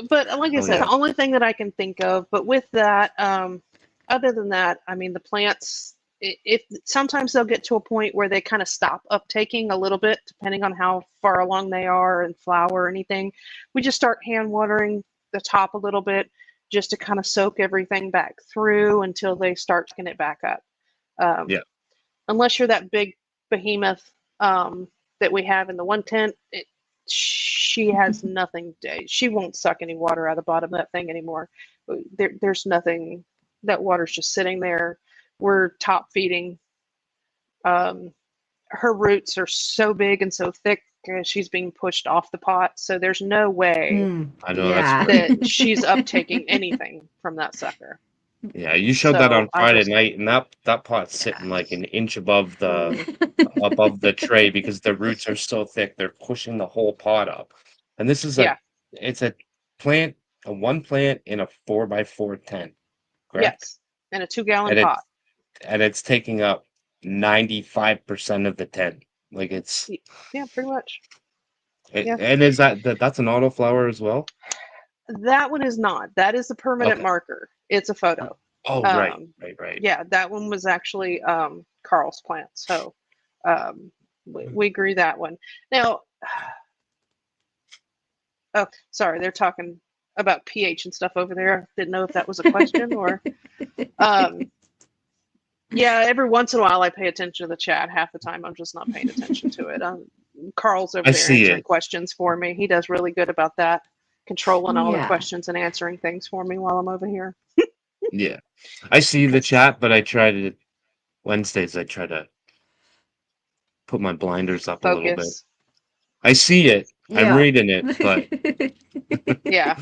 but like I Oh said, yeah. the only thing that I can think of, but with that, other than that, I mean, the plants, if sometimes they'll get to a point where they kind of stop uptaking a little bit, depending on how far along they are in flower or anything. We just start hand watering the top a little bit just to kind of soak everything back through until they start picking it back up. Um, Yeah. Unless you're that big behemoth that we have in the one tent, she has nothing. She won't suck any water out of the bottom of that thing anymore. There's nothing. That water's just sitting there. We're top feeding. Um, her roots are so big and so thick. She's being pushed off the pot, so there's no way Mm, I know that's yeah. great. that she's uptaking anything from that sucker. Yeah, you showed that So on I Friday just, night, and that pot's Yeah. sitting like an inch above the mm, above the tray because the roots are so thick, they're pushing the whole pot up. And this is yeah, it's a plant, a one plant in a 4x4 tent, correct? yes, in a 2 gallon And pot. it's taking up 95% of the tent. Like Yeah, pretty much. Yeah. and is that's an autoflower as well? That one is not. That is a permanent Okay. marker. It's a photo. Oh, right, Um, right, right. yeah, that one was actually Carl's plant. So we grew that one. Now, oh, sorry, they're talking about pH and stuff over there. Didn't know if that was a question or. Um, Yeah, every once in a while I pay attention to the chat. Half the time I'm just not paying attention to it. Carl's over I there see answering it. questions for me. He does really good about that, controlling all the Yeah. questions and answering things for me while I'm over here. Yeah. I see the Because chat, but I try to Wednesdays I try to put my blinders up a little bit. focus. I see it. I'm Yeah. reading it, but Yeah.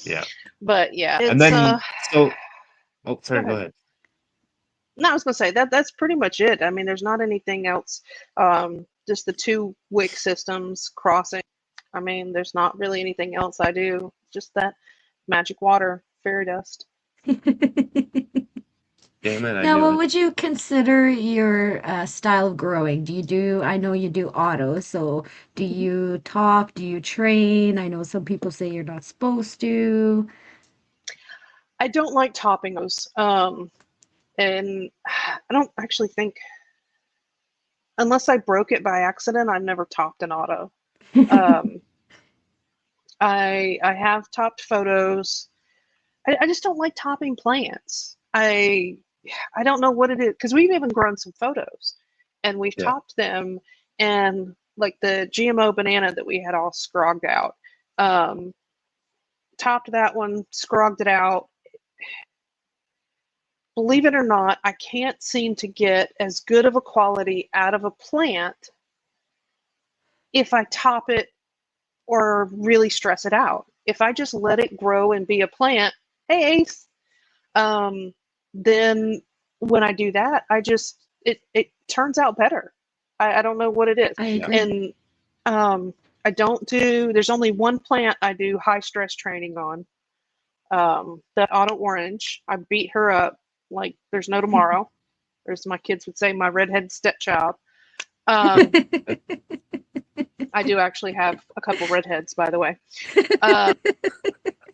yeah. But yeah, And it's then so oh go sorry, go ahead. ahead. No, I was gonna say that's pretty much it. I mean, there's not anything else. Just the two wick systems crossing. I mean, there's not really anything else I do. Just that magic water, fairy dust. Damn it, I Now, knew what it. would you consider your style of growing? Do you do, I know you do auto, so do you top? Do you train? I know some people say you're not supposed to. I don't like topping those. And I don't actually think, unless I broke it by accident, I've never topped an auto. Um, I have topped photos. I just don't like topping plants. I don't know what it is because we've even grown some photos, and we've Yeah. topped them, and like the GMO banana that we had all scrogged out. Um, Topped that one, scrogged it out. Believe it or not, I can't seem to get as good of a quality out of a plant if I top it or really stress it out. If I just let it grow and be a plant, hey Ace, um, then when I do that, it turns out better. I don't know what it is, I Yeah. agree. and um, I don't do. There's only one plant I do high stress training on. The auto orange. I beat her up like there's no tomorrow. As my kids would say, my redhead stepchild. Um, I do actually have a couple redheads, by the way. Uh,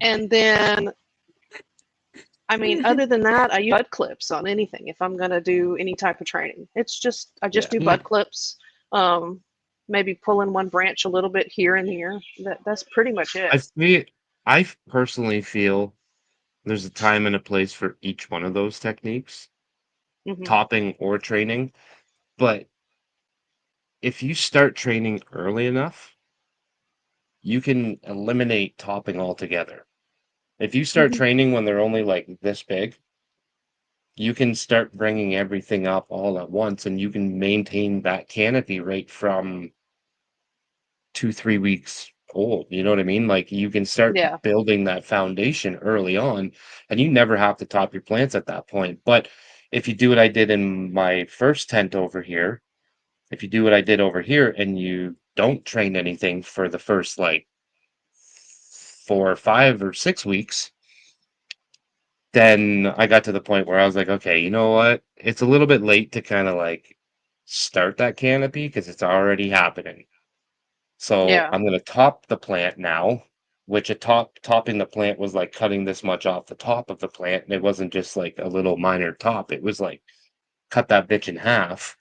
and then, I mean, other than that, I use bud clips on anything if I'm going to do any type of training. It's just, I just Yeah. do bud clips, um, maybe pulling one branch a little bit here and there. That's pretty much I it. feel personally feel there's a time and a place for each one of those techniques, Hmm. topping or training. But if you start training early enough, you can eliminate topping altogether. If you start Hmm. training when they're only like this big, you can start bringing everything up all at once and you can maintain that canopy rate from 2, 3 weeks old. You know what I mean? Like you can start Yeah. building that foundation early on and you never have to top your plants at that point. But if you do what I did in my first tent over here, if you do what I did over here and you don't train anything for the first like 4 or 5 or 6 weeks, then I got to the point where I was like, okay, you know what? It's a little bit late to kind of like start that canopy because it's already happening. So Yeah. I'm gonna top the plant now, which topping the plant was like cutting this much off the top of the plant, and it wasn't just like a little minor top. It was like cut that bitch in half.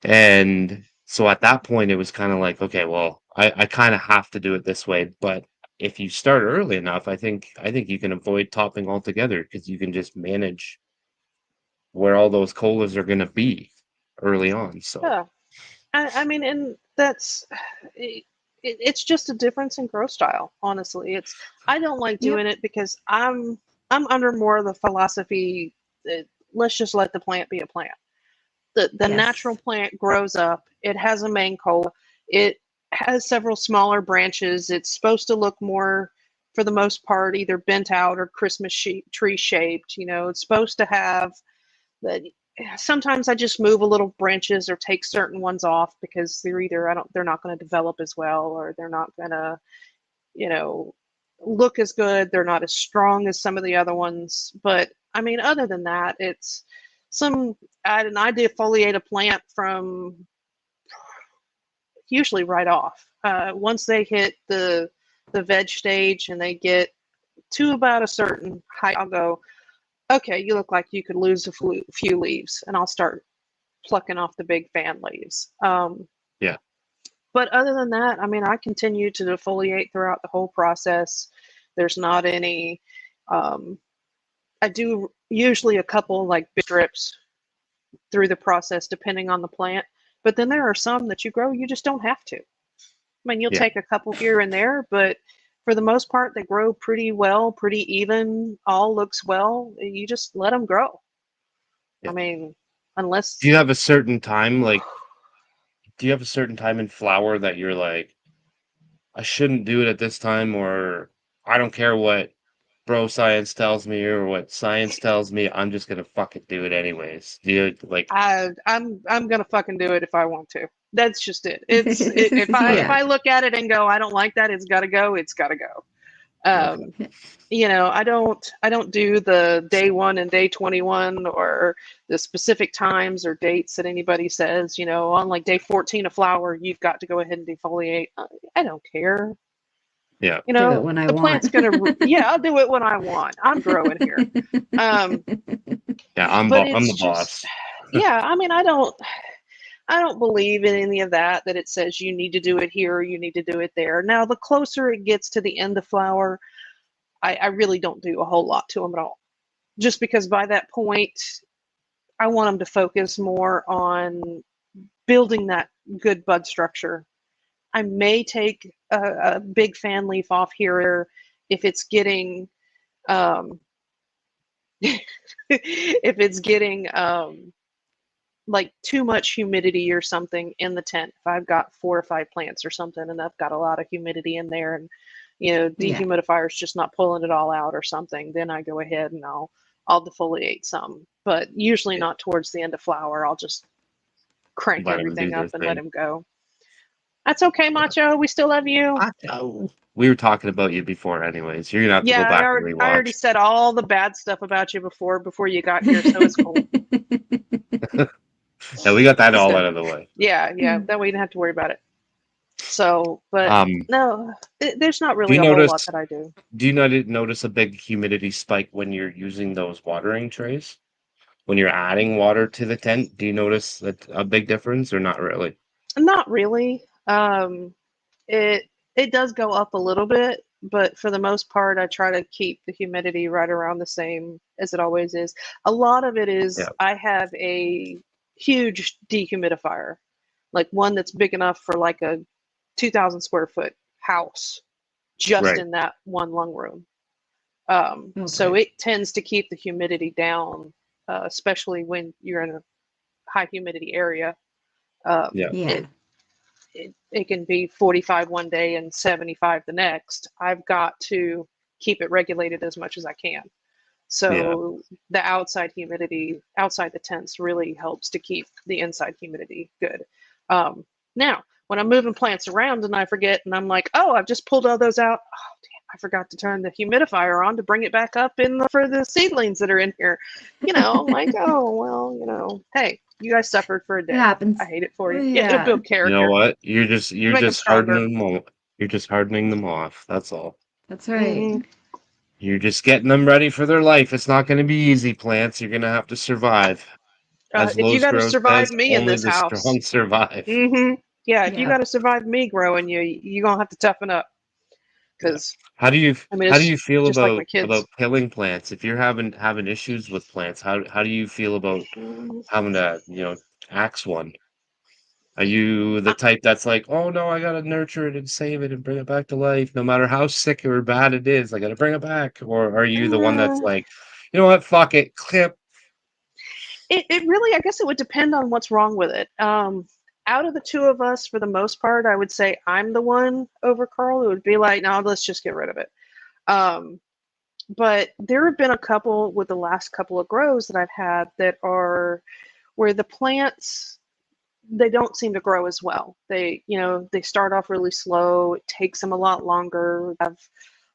And so at that point, it was kind of like, okay, well, I kind of have to do it this way. But if you start early enough, I think you can avoid topping altogether because you can just manage where all those colas are gonna be early on. So Yeah. I mean, and that's it, it's just a difference in growth style. Honestly, it's I don't like Yep. doing it because I'm under more of the philosophy that let's just let the plant be a plant. The natural Yes. plant grows up. It has a main cola. It has several smaller branches. It's supposed to look more, for the most part, either bent out or Christmas tree shaped. You know, it's supposed to have that. Sometimes I just move a little branches or take certain ones off because they're either they're not going to develop as well or they're not going to, you know, look as good. They're not as strong as some of the other ones. But I mean, other than that, it's some and I defoliate a plant from usually right off. Once they hit the veg stage and they get to about a certain height, I'll go, okay, you look like you could lose a few leaves, and I'll start plucking off the big fan leaves. yeah, But other than that, I mean, I continue to defoliate throughout the whole process. There's not any. Um, I do usually a couple like big strips through the process depending on the plant. But then there are some that you grow, you just don't have to. I mean, you'll Yeah. take a couple here and there, but for the most part, they grow pretty well, pretty even, all looks well. You just let them grow. Yeah. I mean, unless. Do you have a certain time, in flower that you're like, I shouldn't do it at this time, or I don't care what bro science tells me or what science tells me, I'm just gonna fucking do it anyways. Do you like? I'm gonna fucking do it if I want to. That's just it. If Yeah. I look at it and go, I don't like that, it's gotta go, it's gotta go. Okay. I don't do the day 1 and day 21 or the specific times or dates that anybody says, on like day 14 of flower, you've got to go ahead and defoliate. I don't care. Yeah. Do it when I the want. plant's gonna, yeah, I'll do it when I want. I'm growing here. Yeah, I'm But the it's boss. yeah, I mean, I don't believe in any of that it says you need to do it here or you need to do it there. Now, the closer it gets to the end of flower, I really don't do a whole lot to them at all. Just because by that point, I want them to focus more on building that good bud structure. I may take a big fan leaf off here if it's getting if it's getting like too much humidity or something in the tent. If I've got 4 or 5 plants or something and I've got a lot of humidity in there and dehumidifier's just not pulling it all out or something, then I go ahead and I'll defoliate some. But usually not towards the end of flower. I'll just crank Let 'em do everything their up and let thing. him go. That's okay, Macho. We still love you. We were talking about you before, anyways. You're gonna have to go back and I already rewatch. said all the bad stuff about you before you got here, so it's cool. Yeah, we got that all So, out of the way. yeah, that way you don't have to worry about it. So, but no, there's not Do really you a whole lot notice? that I do. Do you not notice a big humidity spike when you're using those watering trays? When you're adding water to the tent, do you notice a big difference or not really? Not really. It does go up a little bit, but for the most part, I try to keep the humidity right around the same as it always is. A lot of it is Yeah. I have a huge dehumidifier, like one that's big enough for like a 2,000 square foot house, just Right. in that one lung room. So Okay. it tends to keep the humidity down, especially when you're in a high humidity area. Yeah. Yeah. It can be 45 one day and 75 the next. I've got to keep it regulated as much as I can. Yeah. So the outside humidity, outside the tents, really helps to keep the inside humidity good. Now, when I'm moving plants around and I forget, and I'm like, oh, I've just pulled all those out. Oh, damn, I forgot to turn the humidifier on to bring it back up for the seedlings that are in here. I'm like, oh, well, hey, you guys suffered for a day. It happens. I hate it for you. It'll Yeah. build You know character. what? You're just Make them stronger. hardening them. You're just hardening them off. That's all. That's right. Mm-hmm. You're just getting them ready for their life. It's not going to be easy, plants. You're going to have to survive. As If you Lowe's got to Grow survive says, me in only this the house, strong survive. yeah, if you Yeah. got to survive me growing you, you're gonna have to toughen up. Because How do you it's feel just like my kids. about killing plants? If you're having issues with plants, how do you feel about having to axe one? Are you the type that's like, oh no, I gotta nurture it and save it and bring it back to life, no matter how sick or bad it is, I gotta bring it back? Or are you the one that's like, you know what, fuck it, clip? It really, I guess it would depend on what's wrong with it. Out of the two of us, for the most part, I would say I'm the one over Carl who would be like, no, let's just get rid of it. But there have been a couple with the last couple of grows that I've had that are where the plants, they don't seem to grow as well. They start off really slow. It takes them a lot longer. Have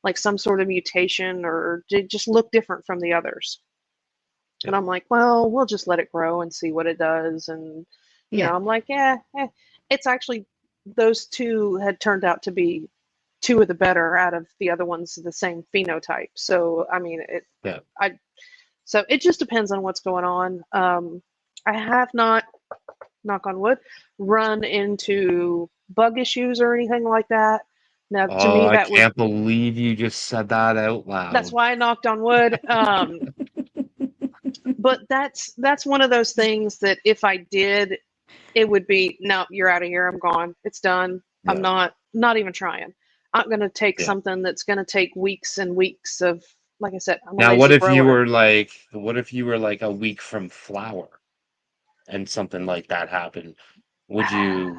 like some sort of mutation or they just look different from the others. And I'm like, well, we'll just let it grow and see what it does. And Yeah. I'm like, it's actually those two had turned out to be two of the better out of the other ones the same phenotype. So I mean, so it just depends on what's going on. I have not, knock on wood, run into bug issues or anything like that. Now, to Oh, me, I that would, can't believe you just said that out that's loud. why I knocked on wood. But that's one of those things that if I did, it would be, no, you're out of here. I'm gone. It's done. I'm Yeah. not even trying. I'm going to take Yeah. something that's going to take weeks and weeks of, like I said, I'm a Now, lazy grower. what if you were like a week from flower and something like that happened? Would you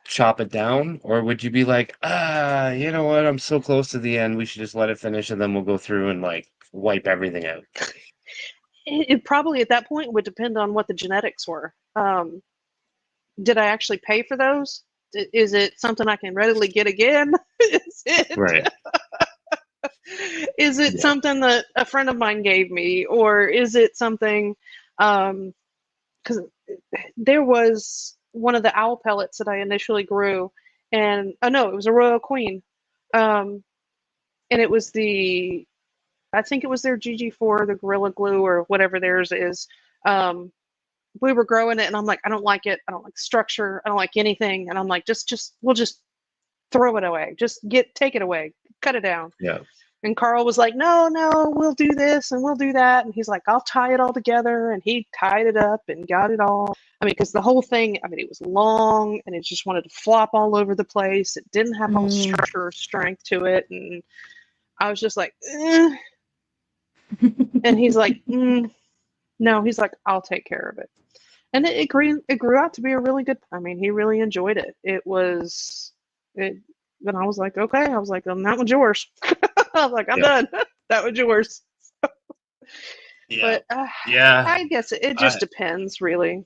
chop it down, or would you be like, you know what? I'm so close to the end. We should just let it finish, and then we'll go through and like wipe everything out. It probably at that point would depend on what the genetics were. Did I actually pay for those? Is it something I can readily get again? Is it Right. is it Yeah. something that a friend of mine gave me, or is it something? Because there was one of the owl pellets that I initially grew, and oh no, it was a Royal Queen, um, and it was the, I think it was their GG4, the Gorilla Glue or whatever theirs is. Um, we were growing it, and I'm like, I don't like it. I don't like the structure. I don't like anything. And I'm like, we'll just throw it away. Just take it away, cut it down. Yeah. And Carl was like, no, no, we'll do this and we'll do that. And he's like, I'll tie it all together. And he tied it up and got it all. I mean, because the whole thing, I mean, it was long and it just wanted to flop all over the place. It didn't have all structure or strength to it. And I was just like, eh. And he's like, no, he's like, I'll take care of it. And it grew out to be a really good, I mean, he really enjoyed it. It was, it, and I was like, okay. I was like, that one's yours. I was like, I'm Yeah. done. That was yours. Yeah. But Yeah. I guess it just depends, really.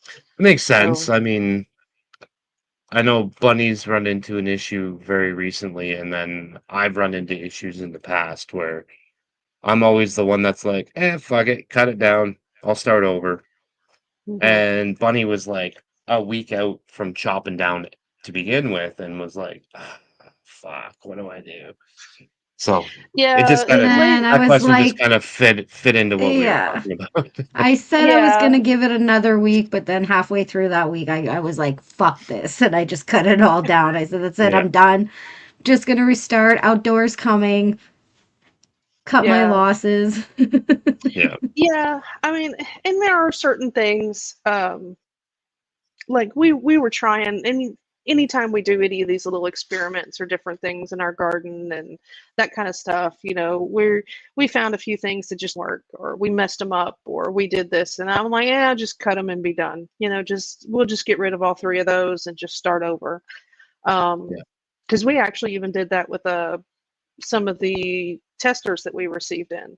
It makes sense. So, I mean, I know Bunny's run into an issue very recently, and then I've run into issues in the past where I'm always the one that's like, fuck it, cut it down. I'll start over. mhm. And Bunny was like a week out from chopping down to begin with and was like, fuck, what do I do? So it Yeah, just kind of, And I that was question just like, kind of fit into what we were yeah. talking about. I said I was yeah, gonna give it another week, but then halfway through that week, I was like, fuck this. And I just cut it all down. I said, that's it, Yeah. I'm done. Just gonna restart. Outdoors coming. Cut my yeah, losses. Yeah. yeah. I mean, and there are certain things, like we were trying, anytime we do any of these little experiments or different things in our garden and that kind of stuff, we found a few things that just work, or we messed them up, or we did this, and I'm like, yeah, just cut them and be done. We'll just get rid of all three of those and just start over. Yeah. Because we actually even did that with some of the testers that we received in.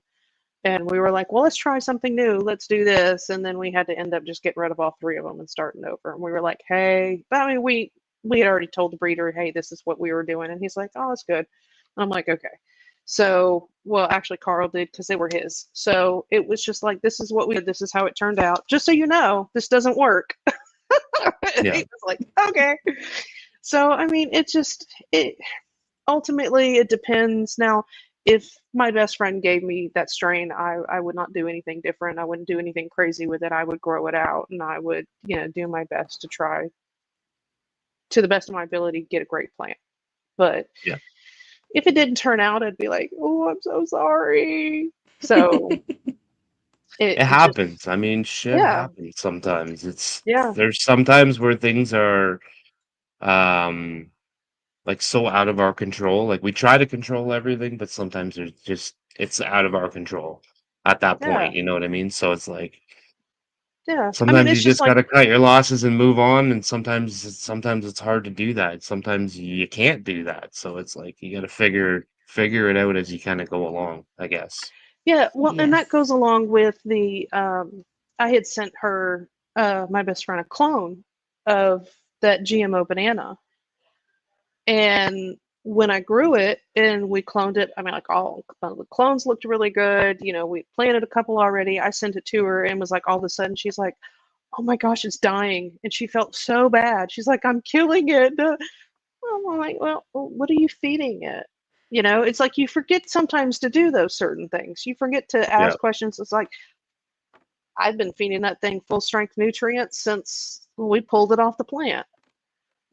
And we were like, well, let's try something new. Let's do this. And then we had to end up just getting rid of all three of them and starting over. And we were like, hey, but I mean, we had already told the breeder, hey, this is what we were doing. And he's like, oh, that's good. And I'm like, okay. So, well, actually, Carl did, because they were his. So it was just like, this is what we did. This is how it turned out. Just so you know, this doesn't work. And Yeah. he was like, okay. So, I mean, it ultimately it depends. Now, if my best friend gave me that strain, I would not do anything different. I wouldn't do anything crazy with it. I would grow it out, and I would, do my best to try, to the best of my ability, get a great plant. But Yeah. if it didn't turn out, I'd be like, oh, I'm so sorry. So It it just, happens. I mean, shit yeah, happens sometimes. yeah, There's sometimes where things are, um, like so out of our control. Like we try to control everything, but sometimes it's out of our control at that yeah, point. You know what I mean? So it's like yeah. I mean, sometimes you it's just just like, gotta cut your losses and move on, and sometimes it's hard to do that. Sometimes you can't do that. So it's like you gotta figure it out as you kind of go along, I guess. yeah. Well, and that Yes. goes along with the, I had sent her, my best friend, a clone of that GMO banana. And when I grew it and we cloned it, I mean, like, all the clones looked really good. We planted a couple already. I sent it to her and was like, all of a sudden, she's like, oh my gosh, it's dying. And she felt so bad. She's like, I'm killing it. I'm like, well, what are you feeding it? It's like you forget sometimes to do those certain things. You forget to Yeah. ask questions. It's like, I've been feeding that thing full strength nutrients since we pulled it off the plant.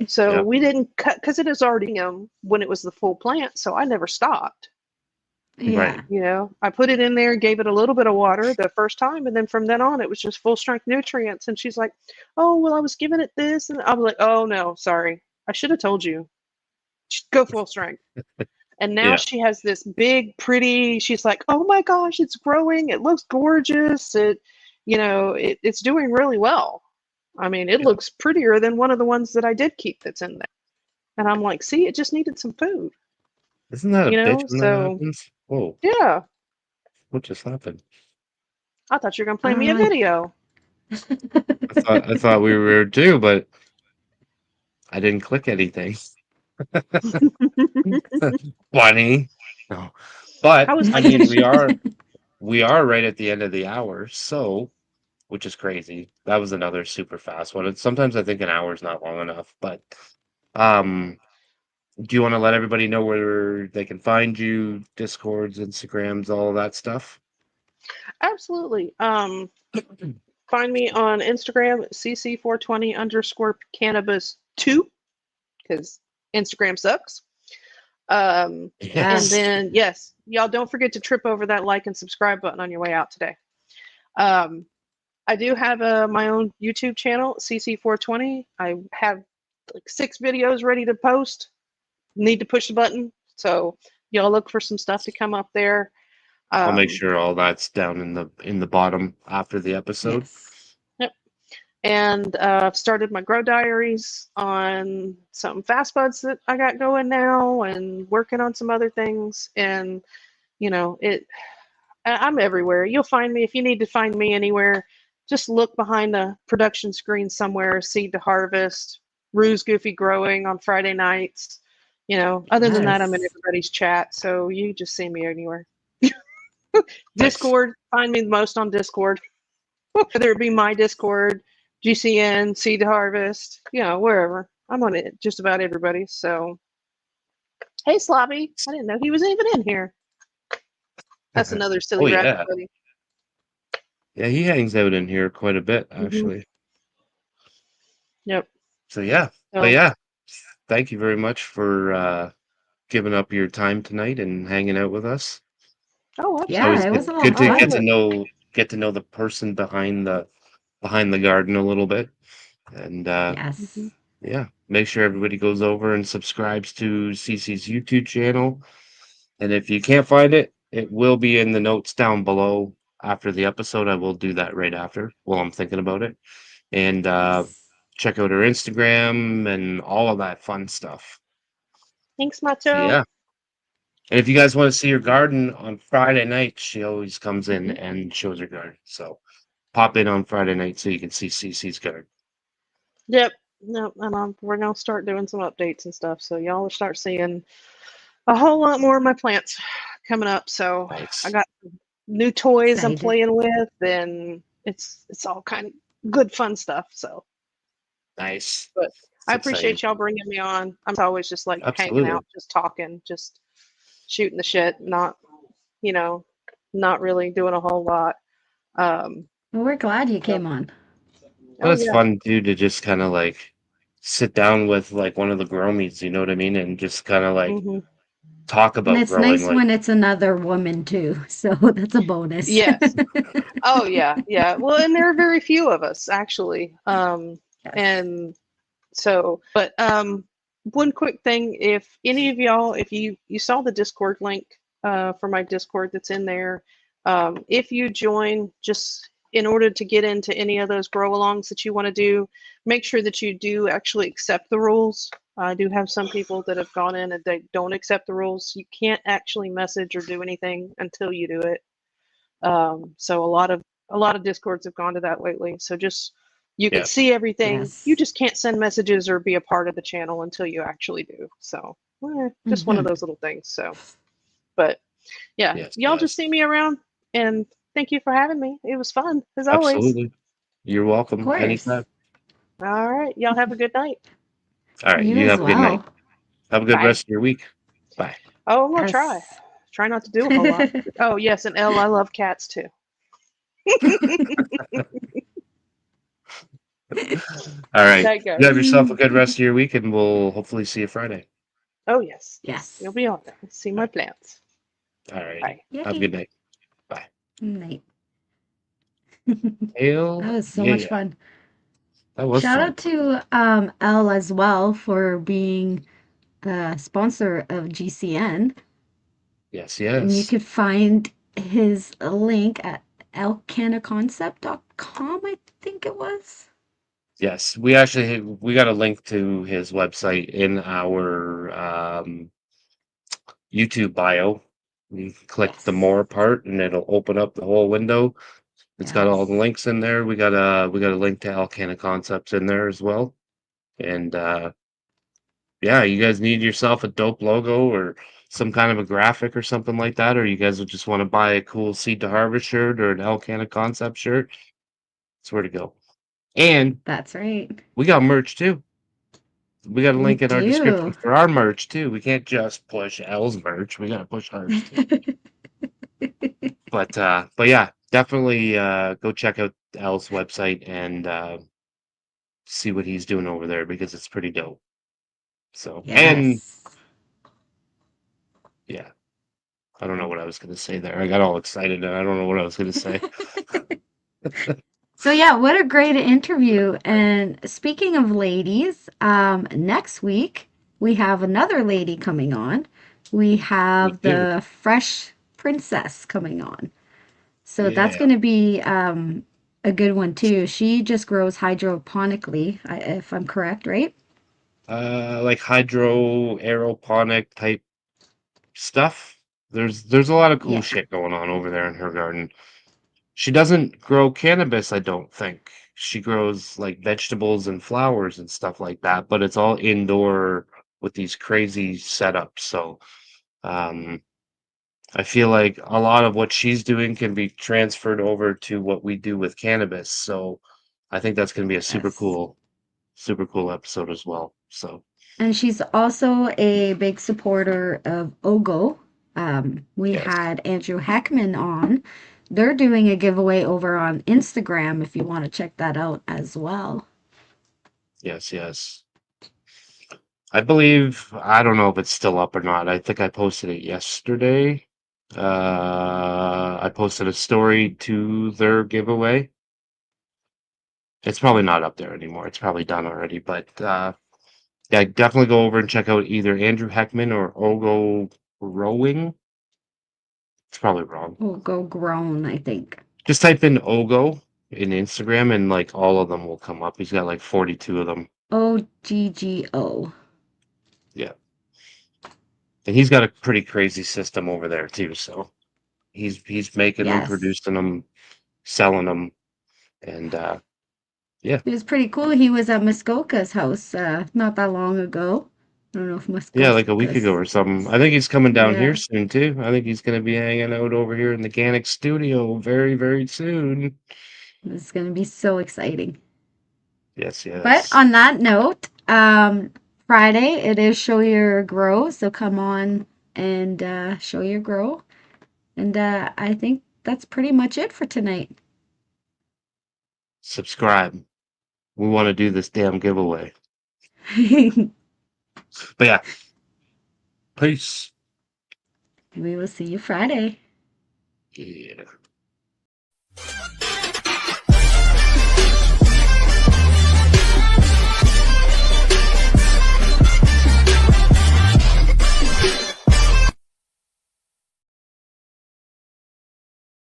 So Yeah. we didn't cut, because it was already when it was the full plant. So I never stopped. Yeah. You know, I put it in there, gave it a little bit of water the first time, and then from then on, it was just full strength nutrients. And she's like, "Oh, well, I was giving it this," and I was like, "Oh no, sorry, I should have told you. Just go full strength." And now Yeah. she has this big, pretty. She's like, "Oh my gosh, it's growing. It looks gorgeous. It's doing really well. I mean, it Yeah. looks prettier than one of the ones that I did keep that's in there." And I'm like, "See, it just needed some food, Isn't that a bitch when that So happens? Whoa, yeah, what just happened? I thought you were gonna play me a Uh, video. I thought we were too, but I didn't click anything. Funny. No. But I was I like, mean we are right at the end of the hour, so which is crazy. That was another super fast one. And sometimes I think an hour is not long enough, but um do you want to let everybody know where they can find you, Discords, Instagrams, all of that stuff? absolutely. Find me on Instagram, cc420 underscore cannabis 2, because Instagram sucks. And Yes. then, yes, y'all don't forget to trip over that like and subscribe button on your way out today. Um, I do have my own YouTube channel, cc420. I have like 6 videos ready to post. Need to push the button. So y'all look for some stuff to come up there. I'll make Um, sure all that's down in the bottom after the episode. yes. yep. And I've started my grow diaries on some fast buds that I got going now, and working on some other things. And I'm everywhere. You'll find me if you need to find me anywhere. Just look behind the production screen somewhere. Seed to harvest. Ruse Goofy growing on Friday nights. Other than that, I'm in Yes. everybody's chat, so you just see me anywhere. Nice. Discord, find me the most on Discord. Whether it be my Discord, GCN, Seed to Harvest, wherever. I'm on it, just about everybody. So, hey, Slobby, I didn't know he was even in here. That's another Oh silly rabbit yeah. buddy. Yeah, he hangs out in here quite a bit Mm-hmm. actually. Yep. So yeah. But So, yeah, thank you very much for giving up your time tonight and hanging out with us. oh, It's Yeah, always absolutely. it was a lot good of to I get have to fun. a know the person behind the garden a little bit. And mhm. Yes. yeah, make sure everybody goes over and subscribes to Cece's YouTube channel. And if you can't find it, it will be in the notes down below after the episode. I will do that right after while I'm thinking about it. And Yes. check out her Instagram and all of that fun stuff. Thanks, So Macho. yeah. And if you guys want to see her garden on Friday night, she always comes in Mhm. and shows her garden. So pop in on Friday night so you can see Cece's garden. Yep. No, and we're gonna start doing some updates and stuff. So y'all will start seeing a whole lot more of my plants coming up. So I Nice. got new toys I'm Excited. playing with, and it's all kind of good fun stuff. So, Nice. but It's I exciting. appreciate y'all bringing me on. I'm always just like hanging Absolutely. out, just talking, just shooting the shit, you know, not really doing a whole lot. Um, Well, we're glad you so, came on. But oh it's yeah. fun too to just kind of like sit down with like one of the gromies, you know what I mean? And just kind of like Hmm. talk And about it's growing. nice Like, when it's another woman too. So that's a bonus. Yes. Oh yeah, yeah. Well, and there are very few of us actually. Yes. And so, but one quick thing: if any of y'all, if you saw the Discord link for my Discord that's in there, if you join, just in order to get into any of those grow alongs that you want to do, make sure that you do actually accept the rules. I do have some people that have gone in and they don't accept the rules. You can't actually message or do anything until you do it. So a lot of discords have gone to that lately. So just you can yeah, see everything. You Yes. just can't send messages or be a part of the channel until you actually do. So just one of Hmm. those little things. So, but yeah, yes, y'all just yes, see me around, and thank you for having me. It was fun as always. absolutely. You're Of welcome course. anytime. All right, y'all have a good night. All right, You you as have a good night. well. Have a good Bye. rest of your week. Bye. Oh, I'm gonna try. Yes. Try not to do a whole lot. Oh yes, and Elle, I love cats too. All right. That You have goes. yourself a good rest of your week, and we'll hopefully see you Friday. Oh yes, yes, Yes. you'll be on there. See my All right. plants. All right. Bye. Have a Yay. good night. Bye. Night. Hell That was so much yeah. fun. That was Shout fun. out to Elle as well for being a sponsor of GCN. Yes, And you yes. could find his link at elcanaconcept.com, I think it was. Yes. We got a link to his website in our YouTube bio. You click the Yes. more part and it'll open up the whole window. It's got all the Yes. links in there. We got a link to Alcana Concepts in there as well. And yeah, you guys need yourself a dope logo or some kind of a graphic or something like that, or you guys would just want to buy a cool Seed to Harvest shirt or an Alcana Concept shirt, it's where to go. And That's right. we got merch too. We got a We link in our description do. for our merch too. We can't just push L's merch. We gotta push ours too. But yeah, definitely go check out L's website and see what he's doing over there because it's pretty dope. So and Yes. yeah, I don't know what I was gonna say there. I got all excited and I don't know what I was gonna say. So yeah, what a great interview. And speaking of ladies, next week we have another lady coming on. We We have do. the Fresh Princess coming on. So that's Yeah. going to be a good one too. She just grows hydroponically, if I'm correct, right? Like hydro aeroponic type stuff. There's a lot of cool Yeah. shit going on over there in her garden. She doesn't grow cannabis, I don't think. She grows like vegetables and flowers and stuff like that, but it's all indoor with these crazy setups. So, um, I feel like a lot of what she's doing can be transferred over to what we do with cannabis. So, I think that's going to be a Yes. super cool episode as well. So, And she's also a big supporter of OGO. We yes, had Andrew Heckman on. They're doing a giveaway over on Instagram if you want to check that out as well. yes, yes. I believe, I don't know if it's still up or not. I think I posted it yesterday. I posted a story to their giveaway. It's probably not up there anymore. It's probably done already. But yeah, definitely go over and check out either Andrew Heckman or Ogo Rowing. It's probably wrong. OGO Grown, I think. Just type in Ogo in Instagram and like all of them will come up. He's got like 42 of them. OGGO. Yeah. And he's got a pretty crazy system over there too. So he's making them, Yes. producing them, selling them, and yeah, It was pretty cool. He was at Muskoka's house not that long ago. I don't know if yeah, like a week ago Muskoka's. or something. I think he's coming down here Yeah, soon too. I think he's gonna be hanging out over here in the Ganiks studio very, very soon. it's going to be so exciting. Yes, But yes. on that note, Friday it is Show Your Grow, so come on and show your grow. And I think that's pretty much it for tonight. Subscribe. We want to do this damn giveaway. We But yeah, peace. will see you Friday. Yeah.